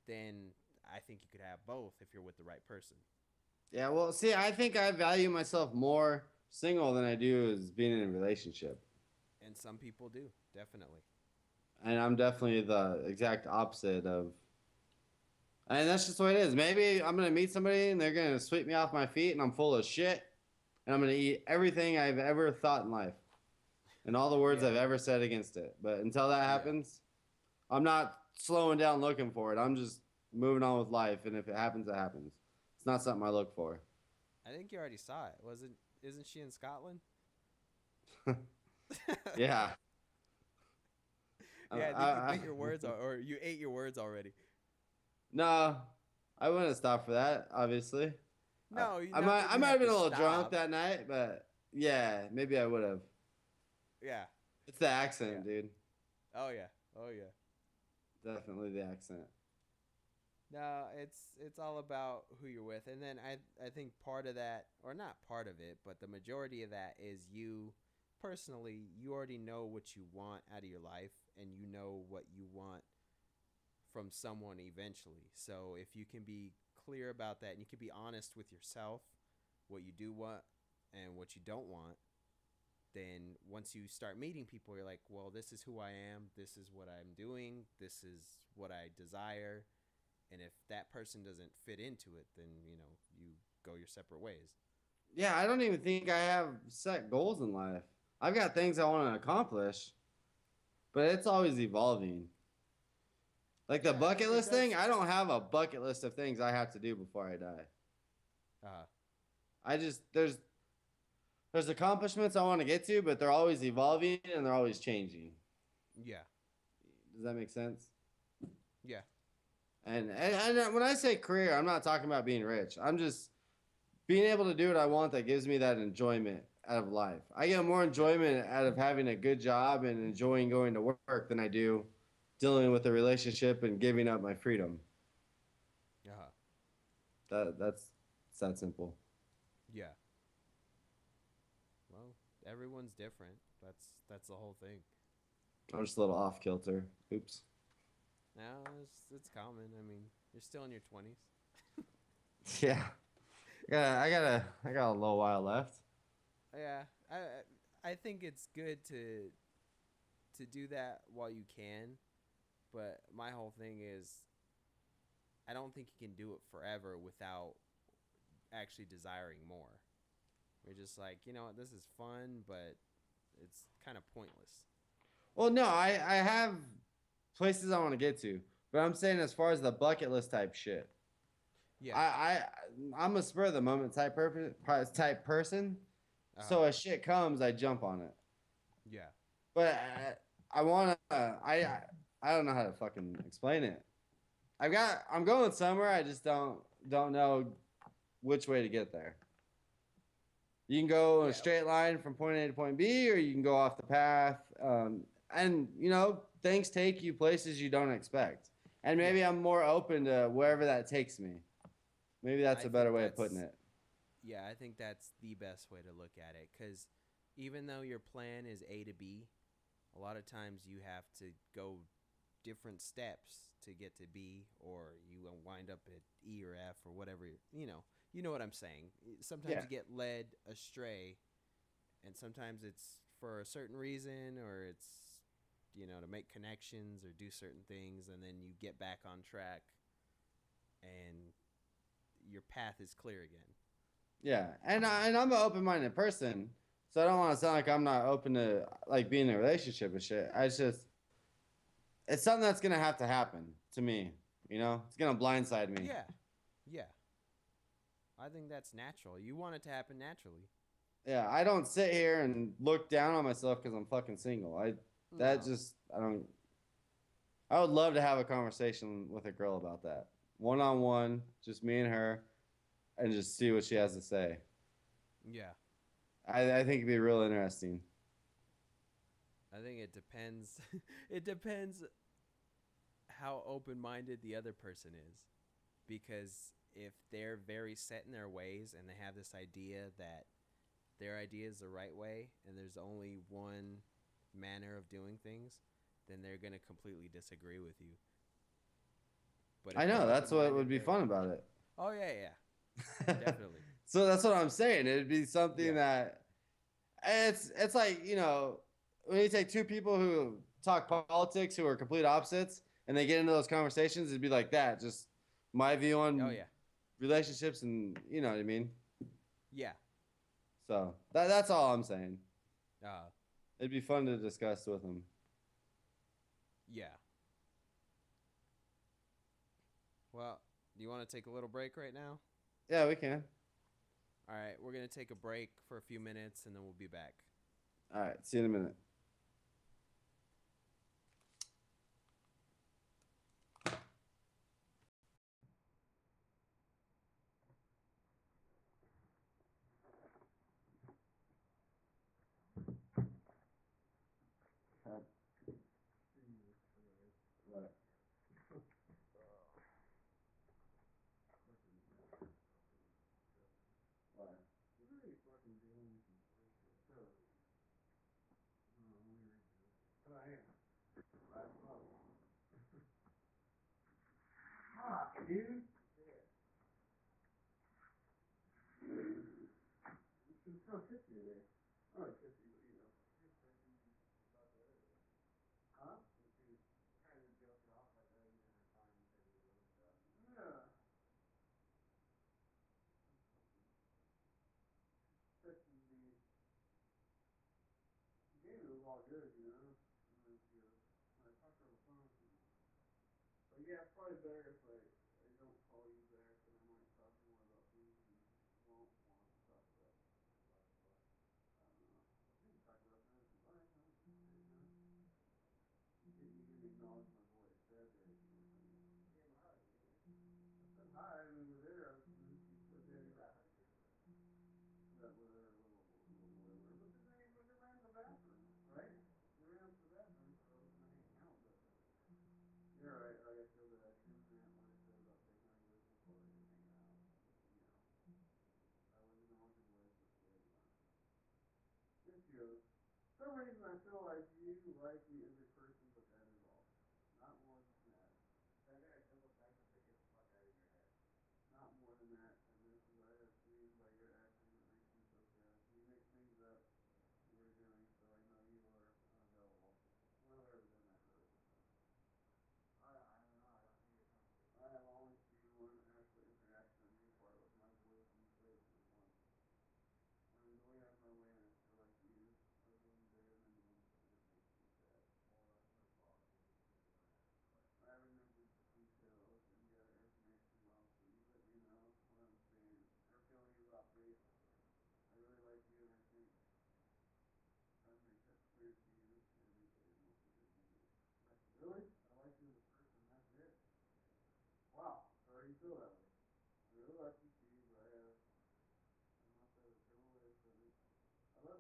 then I think you could have both if you're with the right person. Yeah, well, see, I think I value myself more single than I do as being in a relationship. And some people do, definitely. And I'm definitely the exact opposite of. And that's just what it is. Maybe I'm gonna meet somebody and they're gonna sweep me off my feet, and I'm full of shit, and I'm gonna eat everything I've ever thought in life, and all the words Yeah, I've ever said against it. But until that yeah. happens, I'm not slowing down looking for it. I'm just moving on with life, and if it happens, it happens. It's not something I look for. I think you already saw it. Wasn't? Isn't she in Scotland? Yeah. Yeah, I think you bit I, your words, or you ate your words already. no, I wouldn't stop for that. Obviously, No, you, I not might that I you might have have been to a little drunk stop. that night, but yeah, maybe I would have. Yeah, It's the yeah. accent, dude. Oh yeah, oh yeah. Definitely the accent. No, it's all about who you're with, and then I think part of that, or not part of it, but the majority of that is you personally. You already know what you want out of your life, and you know what you want from someone eventually. So if you can be clear about that, and you can be honest with yourself, what you do want and what you don't want, then once you start meeting people, you're like, well, this is who I am, this is what I'm doing, this is what I desire. And if that person doesn't fit into it, then you go your separate ways. Yeah, I don't even think I have set goals in life. I've got things I want to accomplish, but it's always evolving. Like the Yeah, bucket it list thing, does. I don't have a bucket list of things I have to do before I die. uh I just there's accomplishments I want to get to, but they're always evolving and they're always changing. yeah, Does that make sense? yeah, And when I say career, I'm not talking about being rich. I'm just being able to do what I want that gives me that enjoyment out of life. I get more yeah. enjoyment out of having a good job and enjoying going to work than I do dealing with a relationship and giving up my freedom. uh That's it's that simple. yeah. Well, everyone's different. That's the whole thing. I'm just a little off kilter. Oops. Now it's common. I mean, you're still in your 20s. Yeah. I got a little while left. Yeah, I think it's good to do that while you can, but my whole thing is I don't think you can do it forever without actually desiring more. You're just like, this is fun, but it's kind of pointless. Well, no, I have places I want to get to, but I'm saying as far as the bucket list type shit, Yeah. I I I'm a spur of the moment type person. Uh-huh. So as shit comes, I jump on it. Yeah. But I want to. I don't know how to fucking explain it. I'm going somewhere. I just don't know which way to get there. You can go in a Yeah. straight line from point A to point B, or you can go off the path. And things take you places you don't expect. And Yeah. maybe I'm more open to wherever that takes me. Maybe that's I a better think way of putting that's it. yeah, I think that's the best way to look at it cuz even though your plan is A to B, a lot of times you have to go different steps to get to B, or you will wind up at E or F or whatever, You know what I'm saying? Sometimes Yeah. you get led astray, and sometimes it's for a certain reason, or it's to make connections or do certain things, and then you get back on track and your path is clear again. Yeah, and I'm an open minded person, so I don't want to sound like I'm not open to like being in a relationship and shit. It's something that's gonna have to happen to me. It's gonna blindside me. Yeah. Yeah. I think that's natural. You want it to happen naturally. Yeah, I don't sit here and look down on myself because I'm fucking single. No. I don't. I would love to have a conversation with a girl about that, one on one, just me and her, and just see what she has to say. Yeah. I think it'd be real interesting. I think it depends. It depends how open minded the other person is. Because if they're very set in their ways and they have this idea that their idea is the right way and there's only one manner of doing things, then they're going to completely disagree with you. But I if know they're that's open what would minded, be they're, fun about it. oh, yeah, yeah, definitely. So that's what I'm saying. It'd be something Yeah. that it's like when you take two people who talk politics who are complete opposites and they get into those conversations, it'd be like that. Just my view Oh, on yeah. relationships, and you know what I mean. Yeah. So that's all I'm saying. Uh, It'd be fun to discuss with them. yeah. Well, do you want to take a little break right now? Yeah, we can. All right. We're going to take a break for a few minutes and then we'll be back. All right. See you in a minute. What? What? Fuck, dude. It's so pissy today. Oh, it's pissy, but huh? Yeah. Pissy me. The game was all good. And then she goes, I talked her on the phone. But yeah, it's probably better if I don't call you back, and I might talk more about things you won't want to talk about. I don't know. We can talk about things you like. I don't know. You didn't acknowledge my voice. That's it. I said hi when we were there. And then she said, yeah, you're right. That whatever, whatever. But then they ran to the bathroom, right? They ran up to the bathroom, so I was gonna hang out, but you're right. Like I feel bad. She was mad what I said about taking her away from the party and hanging out. I would acknowledge your voice, but yeah, you know. Then she goes, for some reason I feel like you like me as a person, but that is all. Not more than that. Not more than that. And this is I have seen by your actions that makes me so sad. You make things up you were doing, so I know you are unavailable. Whatever, then that hurt. I have only seen one actual interaction on your part with my voice, and you said it was once. I'm going out of my way, and I feel like you are being very minimum, and it makes me sad. I remember the details and gather information well, so you let me know what I'm saying or feeling about me. I really like you, and I think I make that clear to you every day, most of it. And I said, really? I like you as a person, that's it? Wow, sorry you feel that way. I really like you, Steve, but I'm not that journalist, and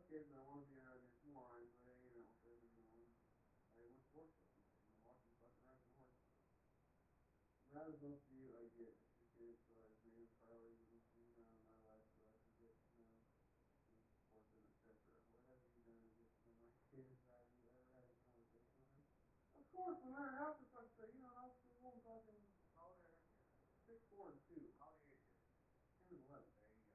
kids that want to be around here more, I enjoy hanging out with them and we're sports watching, watching fucking riding horses. That is supposed to be like it. It's your kids, so I've made a priority to move around my life so I can get to know and support them, etc. What have you done to get to know my kids? Have you ever had a conversation with them? Of course, when they're out, it's like, I was still home talking. How old are your kids? 6, 4, and 2. How old are your kids? 10 and 11. There you go.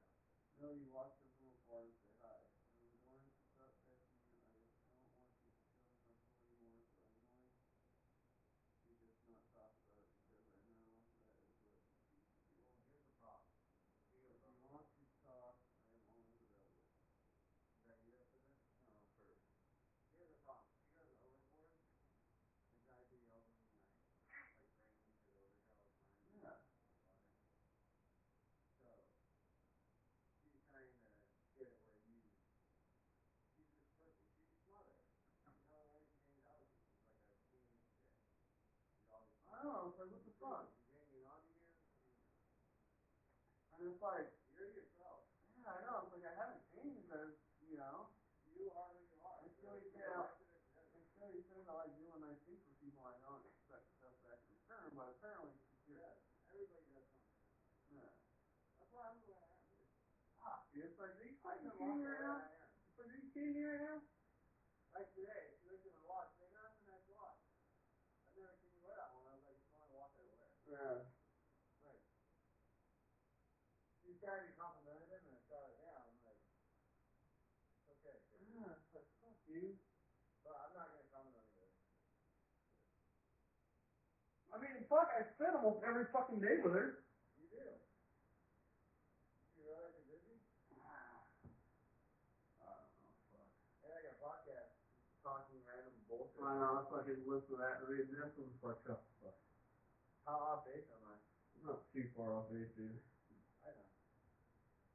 No, you watch them from afar and say hi. I'm going to stop texting you. I just don't want you to feel uncomfortable anymore, so I'm going to just not talk about it because I know that is what you choose to do. Well, here's the problem. If you want to talk, I am always available. Is that you that said that? No, her. Here's the problem. She goes overboard. The guy who yells at me like bringing me to the over here all the time. Yeah. So she's trying to get it where she's just perfect. She's smother. You know, the way she hangs out with you, she's like a teenage chick. She's always. I know. It's like, what the fuck? She's hanging on to you. And it's like, you're yourself. Yeah, I know. It's like I haven't changed as, you know. You are who you are. Until you say that I do nice things for people, I don't expect stuff back in return. But apparently, yeah, everybody does something. Yeah. That's why I'm the way I am, dude. Ah, dude, it's like, are you fucking kidding me right now? It's like, are you kidding me right now? Like today, she looked at my watch. Hey, that's a nice watch. I've never seen you wear that one. I was like, it's the only watch I wear. Yeah. Right. She tried to compliment him and I shot it down. I'm like, it's okay. Yeah, it's like, fuck you. But I'm not going to comment on it. I mean, fuck, I spend almost every fucking day with her. You do? You realize you're busy? I don't know, fuck. Hey, I got a podcast talking random bullshit. I know, I fucking listen to that. I mean, this one's fucked up. Fuck. How off base am I? Not too far off base, dude. I know.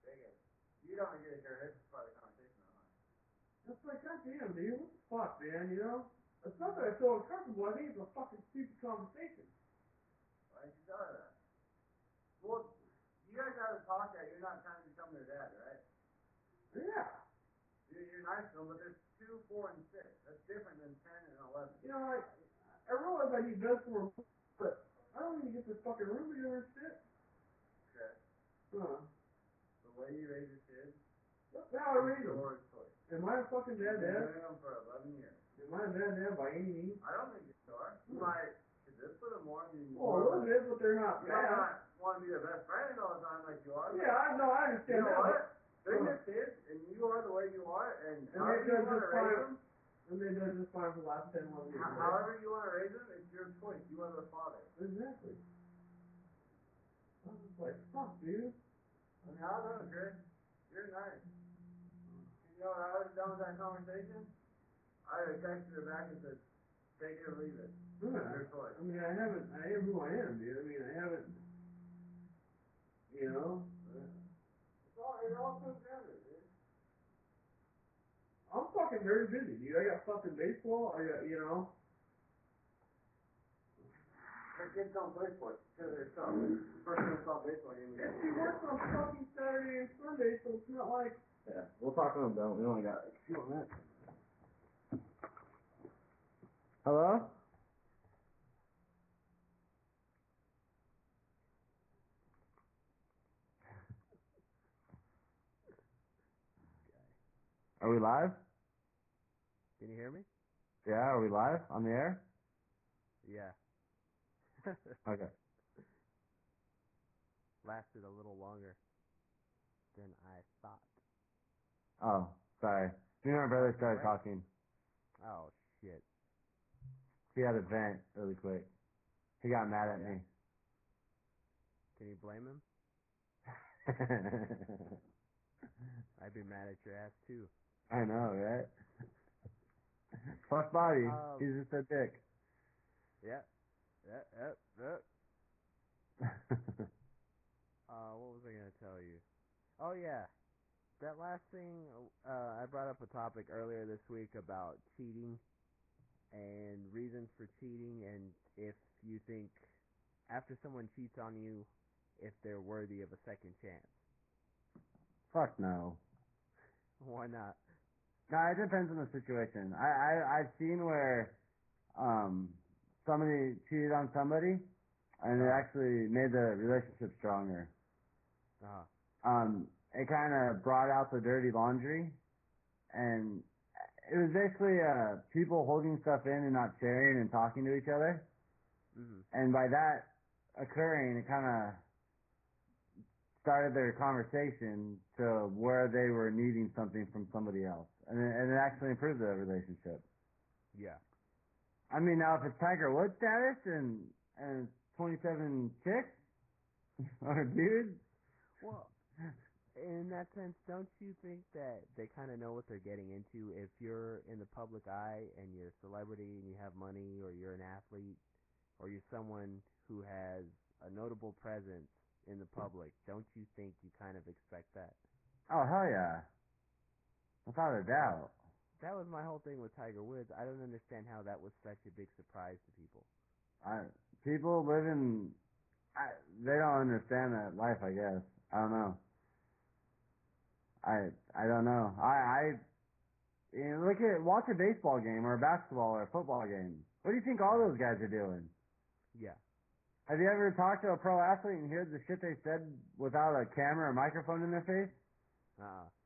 Vegas. You don't get it, this is part of the conversation, am I? It's like, goddamn, dude, what the fuck, man, you know? It's not that I feel uncomfortable, I think it's a fucking stupid conversation. Why didn't you tell her that? Well, you guys haven't talked yet, you're not trying to become their dad, right? Yeah. You're nice to them, but there's 2, 4, and 6. That's different than 10 and 11. You know, I realize I need this for, but I don't need to get this fucking room together and shit. Okay. Huh. The way you raise your kids. That's how I raise them. Am I a fucking dad? You've been doing them for 11 years. Am I a dad by any means? I don't think you are. You might this for them more than you. Well, a little bit, but they're not bad. You might not want to be their best friend all the time like you are. Yeah, I know. I understand. You know what? They're your kids, and you are the way you are, and however you want to raise them. And they did just fine for the last 10, 11 years. However you want to raise them, it's your choice. You are their father. Exactly. I was like, fuck, dude. I mean, I don't know, Chris. You're nice. You know what I would have done with that conversation? I would have texted her back and said, take it or leave it. Yeah. Your choice. I mean, I am who I am, dude. I mean, I haven't, you know. It all comes down to it, dude. I'm fucking very busy, dude. I got fucking baseball. I got, you know. Her kids don't play sports because they're tough. The first time I saw a baseball game. Yeah, she works on fucking Saturday and Sunday, so it's not like. Yeah, we'll talk to them, though. We only got like a few minutes. Hello? Are we live? Can you hear me? Yeah, are we live on the air? Yeah. Okay. Lasted a little longer than I thought. Oh, sorry. Me and my brother started talking. Oh, shit. He had a vent really quick. He got mad at me. Can you blame him? I'd be mad at your ass, too. I know, right? Fuck body. He's just a dick. Yeah. What was I going to tell you? Oh, yeah. That last thing, I brought up a topic earlier this week about cheating and reasons for cheating, and if you think after someone cheats on you, if they're worthy of a second chance. Fuck no. Why not? No, it depends on the situation. I've seen where um somebody cheated on somebody, and it Uh, actually made the relationship stronger. uh, It kind of brought out the dirty laundry, and it was basically people holding stuff in and not sharing and talking to each other. mhm. And by that occurring, it kind of started their conversation to where they were needing something from somebody else, and it actually improved the relationship. Yeah. I mean, now if it's Tiger Woods status and 27 chicks or dudes, Well, in that sense, don't you think that they kind of know what they're getting into? If you're in the public eye and you're a celebrity and you have money, or you're an athlete, or you're someone who has a notable presence in the public, don't you think you kind of expect that? oh hell yeah, without a That doubt. that was my whole thing with Tiger Woods. I don't understand how that was such a big surprise to people. I, people live in, they don't understand that life. I guess I don't know. I don't know. You know, watch a baseball game or a basketball or a football game. What do you think all Uh, those guys are doing? yeah. Have you ever talked to a pro athlete and heard the shit they said without a camera or microphone in their face?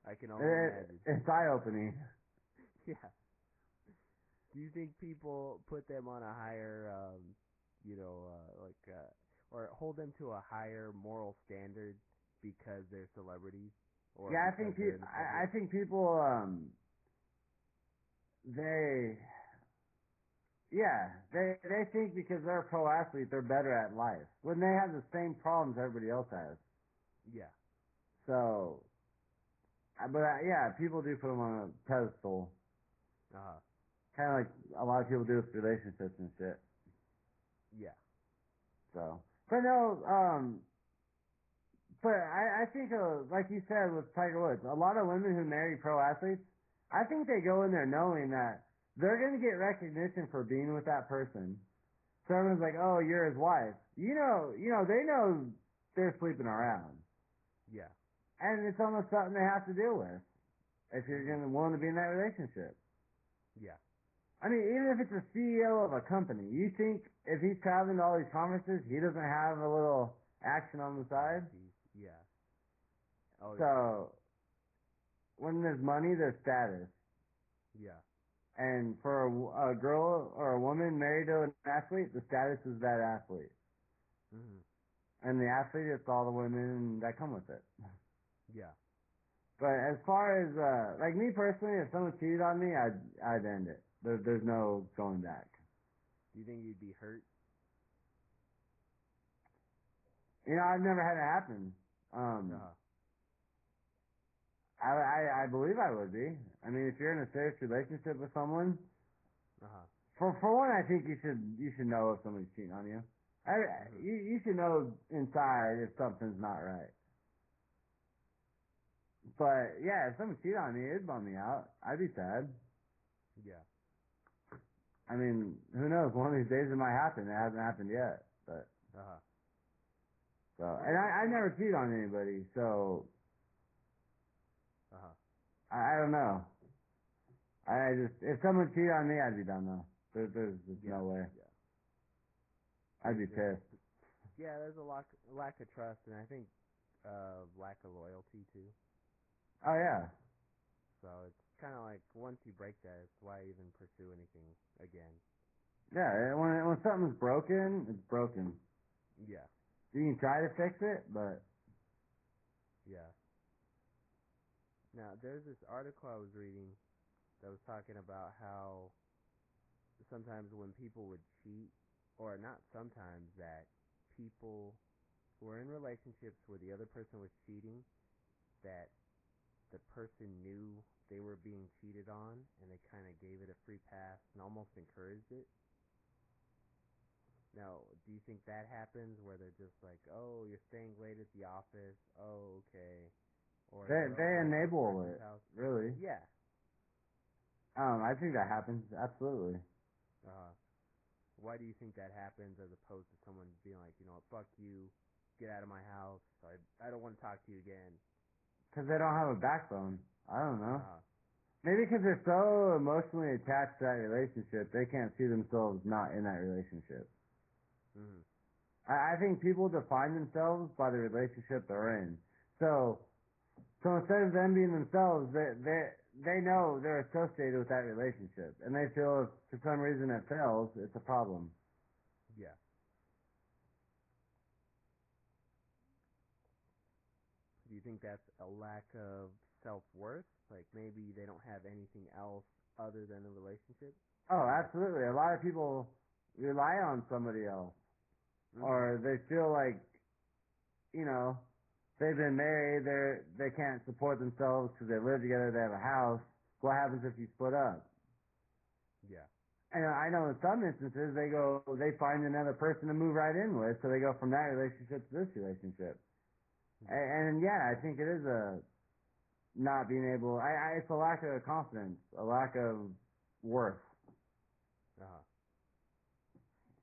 I can only imagine. It's eye opening. Yeah. Do you think people put them on a higher, or hold them to a higher moral standard because they're celebrities or Yeah, because they're in the public? I think people they they think because they're a pro athlete they're better at life when they have the same problems everybody else has. Yeah. So, yeah, people do put them on a pedestal, Uh-huh. kind of like a lot of people do with relationships and shit. Yeah. So, but no, but I think like you said with Tiger Woods, a lot of women who marry pro athletes, I think they go in there knowing that they're going to get recognition for being with that person. So everyone's like, "Oh, you're his wife." They know they're sleeping around, Yeah. and it's almost something they have to deal with if you're Mhm. going to want to be in that relationship. Yeah. I mean, even if it's a CEO of a company, you think if he's traveling to all these conferences, he doesn't have a little action on the Side side? piece. Yeah. Oh yeah. So when there's money, there's status. Yeah. And for a girl or a woman married to an athlete, the status is that athlete. Mhm. And the athlete, it's all the women that come with it. Yeah. But as far as, like me personally, if someone cheated on me, I'd end it. There's no going back. Do you think you'd be hurt? I've never had it happen. Um, Uh-huh. I believe I would be. I mean, if you're in a serious relationship with someone, Uh-huh. for one, I think you should know if somebody's cheating on you. Mhm. You should know inside if something's not right. But yeah, if someone cheated on me, it'd bum me out. I'd be sad. Yeah. I mean, who knows? One of these days it might happen. It hasn't happened yet. But Uh-huh. so, and I never cheat on anybody. So Uh-huh. I don't know. I just if someone cheated on me, I'd be done though. There's just Yeah. no way. Yeah. I'd be There's just pissed. yeah, there's a lack of trust, and I think lack of loyalty too. Oh yeah. So it's kind of like once you break that, it's why even pursue anything again. Yeah, when something's broken, it's broken. Yeah, You can try to fix it, but yeah. Now there's this article I was reading that was talking about how sometimes when people would cheat, or not sometimes, that people were in relationships where the other person was cheating, that the person knew they were being cheated on, and they kind of gave it a free pass and almost encouraged it. Now, do you think that happens where they're just like, "Oh, you're staying late at the office. Oh, okay," or they're they over at this enable person's it. house? Really. Yeah. I think that happens absolutely. Uh, why do you think that happens as opposed to someone being like, you know what, fuck you, get out of my house. I don't want to talk to you again. Because they don't have a backbone. I don't know. Uh, Maybe because they're so emotionally attached to that relationship, they can't see themselves not in that relationship. Mm-hmm. I think people define themselves by the relationship they're in. So, so instead of them being themselves, they know they're associated with that relationship, and they feel if for some reason it fails, it's a problem. Yeah. Do you think that's a lack of self worth? Like maybe they don't have anything else other than a relationship? Oh, absolutely. A lot of people rely on somebody else, Mm-hmm. or they feel like, you know, they've been married, they can't support themselves because they live together, they have a house. What happens if you split up? Yeah. And I know in some instances they find another person to move right in with, so they go from that relationship to this relationship. Yeah. And yeah, I think it is a not being able. It's a lack of confidence, a lack of worth. Uh-huh.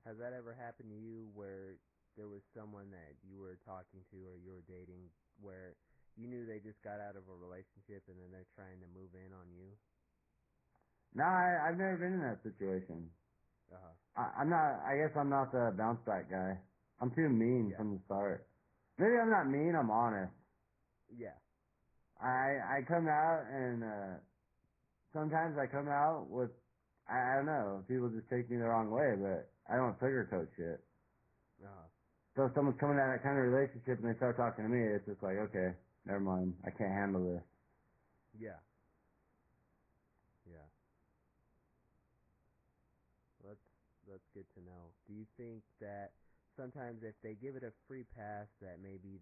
Has that ever happened to you where there was someone that you were talking to or you were dating where you knew they just got out of a relationship and then they're trying to move in on you? No, I've never been in that situation. Uh-huh. I'm not. I guess I'm not the bounce back guy. I'm too mean Yeah. from the start. Maybe I'm not mean. I'm honest. Yeah. I come out and sometimes I come out with I don't know. People just take me the wrong way, but I don't sugarcoat shit. Uh-huh. So if someone's coming out of that kind of relationship and they start talking to me, it's just like, okay, never mind. I can't handle this. Yeah. Yeah. That's good to know. Do you think that sometimes if they give it a free pass that maybe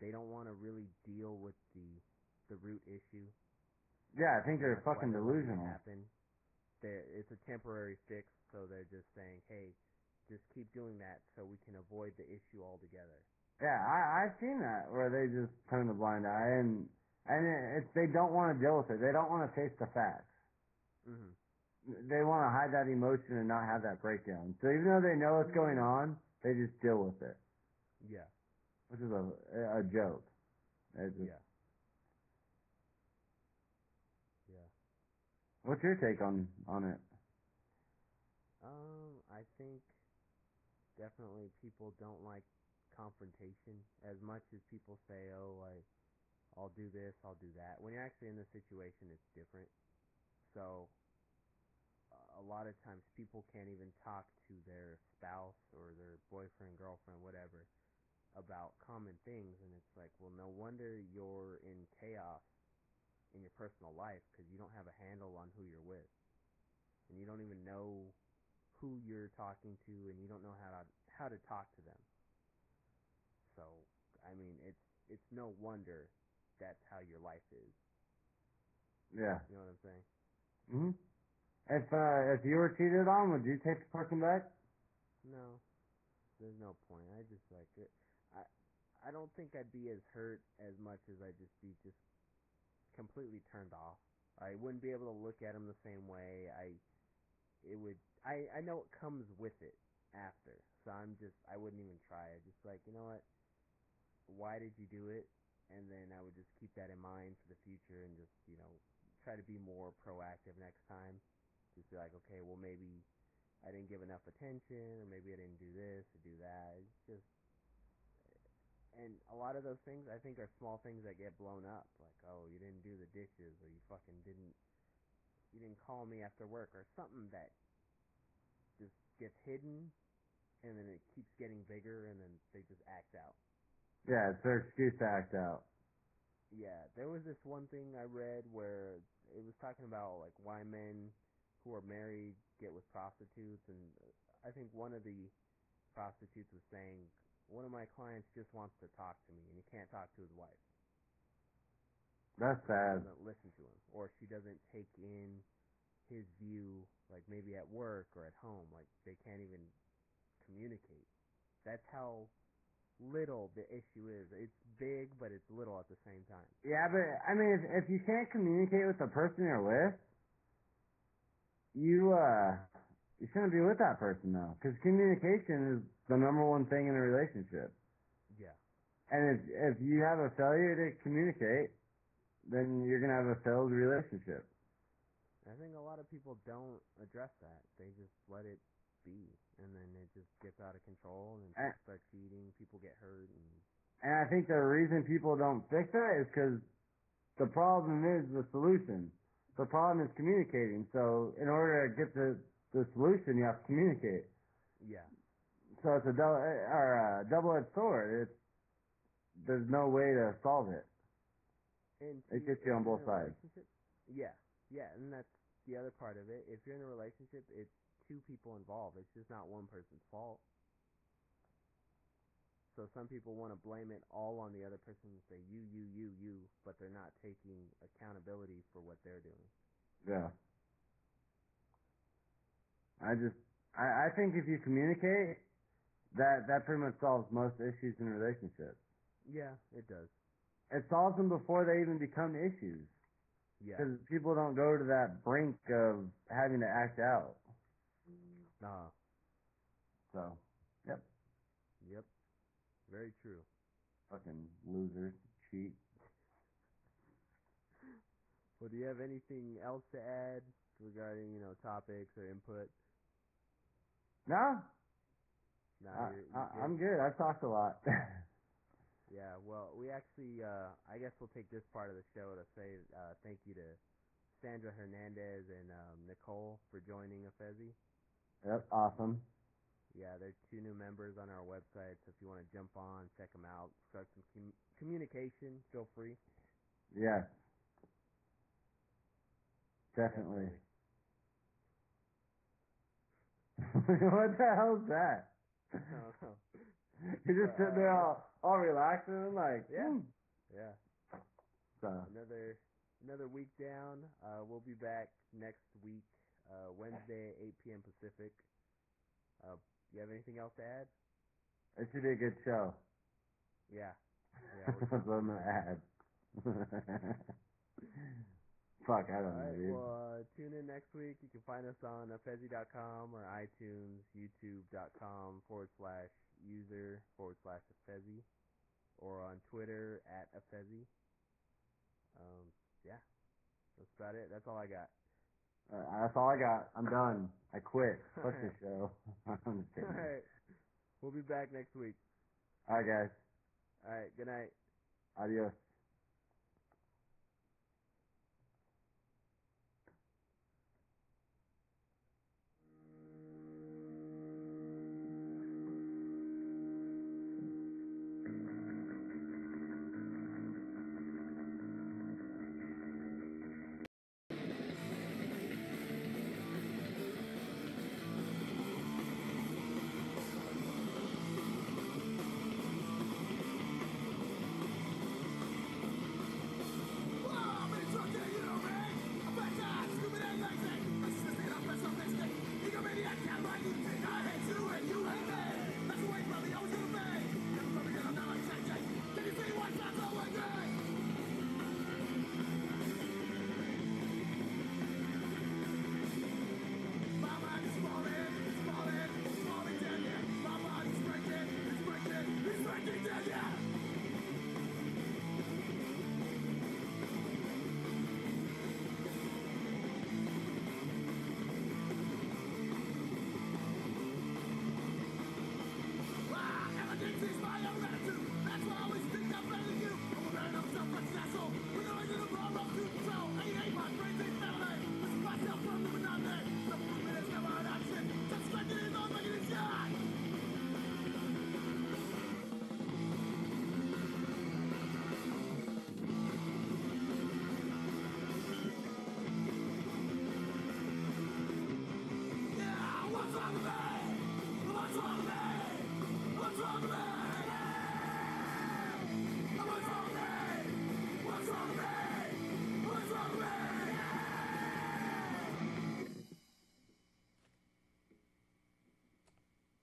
they don't want to really deal with the root issue Yeah, I think and they're that's why fucking they're letting it delusional. happen? It's a temporary fix, so they're just saying, "Hey, just keep doing that so we can avoid the issue altogether." Yeah, I've seen that where they just turn a blind eye and it's they don't want to deal with it. They don't want to face the facts. Mhm. They want to hide that emotion and not have that breakdown. So even though they know what's going on, they just deal with it, Yeah. which is a joke. It's just, Yeah. Yeah. what's your take on it? I think definitely people don't like confrontation as much as people say, "Oh, I'll do this, I'll do that." When you're actually in the situation, it's different. So a lot of times people can't even talk to their spouse or their boyfriend, girlfriend, whatever, about common things, and it's like, well, no wonder you're in chaos in your personal life because you don't have a handle on who you're with, and you don't even know who you're talking to, and you don't know how to talk to them. So, I mean, it's no wonder that's how your life is. Yeah. You know what I'm saying? hmm if you were cheated on, would you take the person back? No, there's no point. I just like it. I don't think I'd be as hurt as much as I'd just be just completely turned off. I wouldn't be able to look at him the same way. It would I know it comes with it after. So I wouldn't even try. I just like, you know what? Why did you do it? And then I would just keep that in mind for the future and just, try to be more proactive next time. Just be like, okay, well maybe I didn't give enough attention or maybe I didn't do this or do that. It's just and a lot of those things I think are small things that get blown up. Like, oh, you didn't do the dishes or you didn't call me after work or something that just gets hidden and then it keeps getting bigger and then they just act out. Yeah, it's their excuse to act out. Yeah, there was this one thing I read where it was talking about like why men who are married get with prostitutes, and I think one of the prostitutes was saying one of my clients just wants to talk to me and he can't talk to his wife That's or she sad. doesn't listen to him or she doesn't take in his view like maybe at work or at home, like they can't even communicate. That's how little the issue is. It's big but it's little at the same time. Yeah, but I mean, if you can't communicate with the person you're with, you shouldn't be with that person though, because communication is the number one thing in a relationship. Yeah. And if you have a failure to communicate, then you're gonna have a failed relationship. I think a lot of people don't address that. They just let it be, and then it just gets out of control, and And, people start cheating, people get hurt, and and I think the reason people don't fix that is because the problem is the solution. The problem is communicating. So in order to get the solution, you have to communicate. yeah. So it's a double-edged sword. There's no way to solve it. And It see, gets you if on you're both in a sides. relationship, yeah, yeah, and that's the other part of it. If you're in a relationship, it's two people involved. It's just not one person's fault. So some people want to blame it all on the other person and say you, but they're not taking accountability for what they're doing. Yeah. I think if you communicate, that pretty much solves most issues in relationships. Yeah, it does. It solves them before they even become issues. Yeah. Because people don't go to that brink of having to act out. Nah. So, yep. Yep. Very true. Fucking losers. Cheat. Well, do you have anything else to add regarding, topics or input? No? Nah, you're good? I'm good. I've talked a lot. Yeah, well, we actually, I guess we'll take this part of the show to say thank you to Sandra Hernandez and Nicole for joining Affezi. Yep, awesome. Yeah, they're two new members on our website, so if you want to jump on, check them out, start some communication, feel free. Yes. Definitely. What the hell's that? I don't know. You're just sitting there all relaxing and like, yeah, yeah. So. Another week down. We'll be back next week, Wednesday, 8 p.m. Pacific. You have anything else to add? It should be a good show. Yeah. That's what I'm gonna add. Fuck, I don't know, dude. Well, tune in next week. You can find us on Affezi.com or iTunes, youtube.com/user/Affezi, or on Twitter @Affezi. Yeah, that's about it. That's all I got. That's all I got. I'm done. I quit. Fuck this show. I'm just kidding. All right. We'll be back next week. All right, guys. All right. Good night. Adios.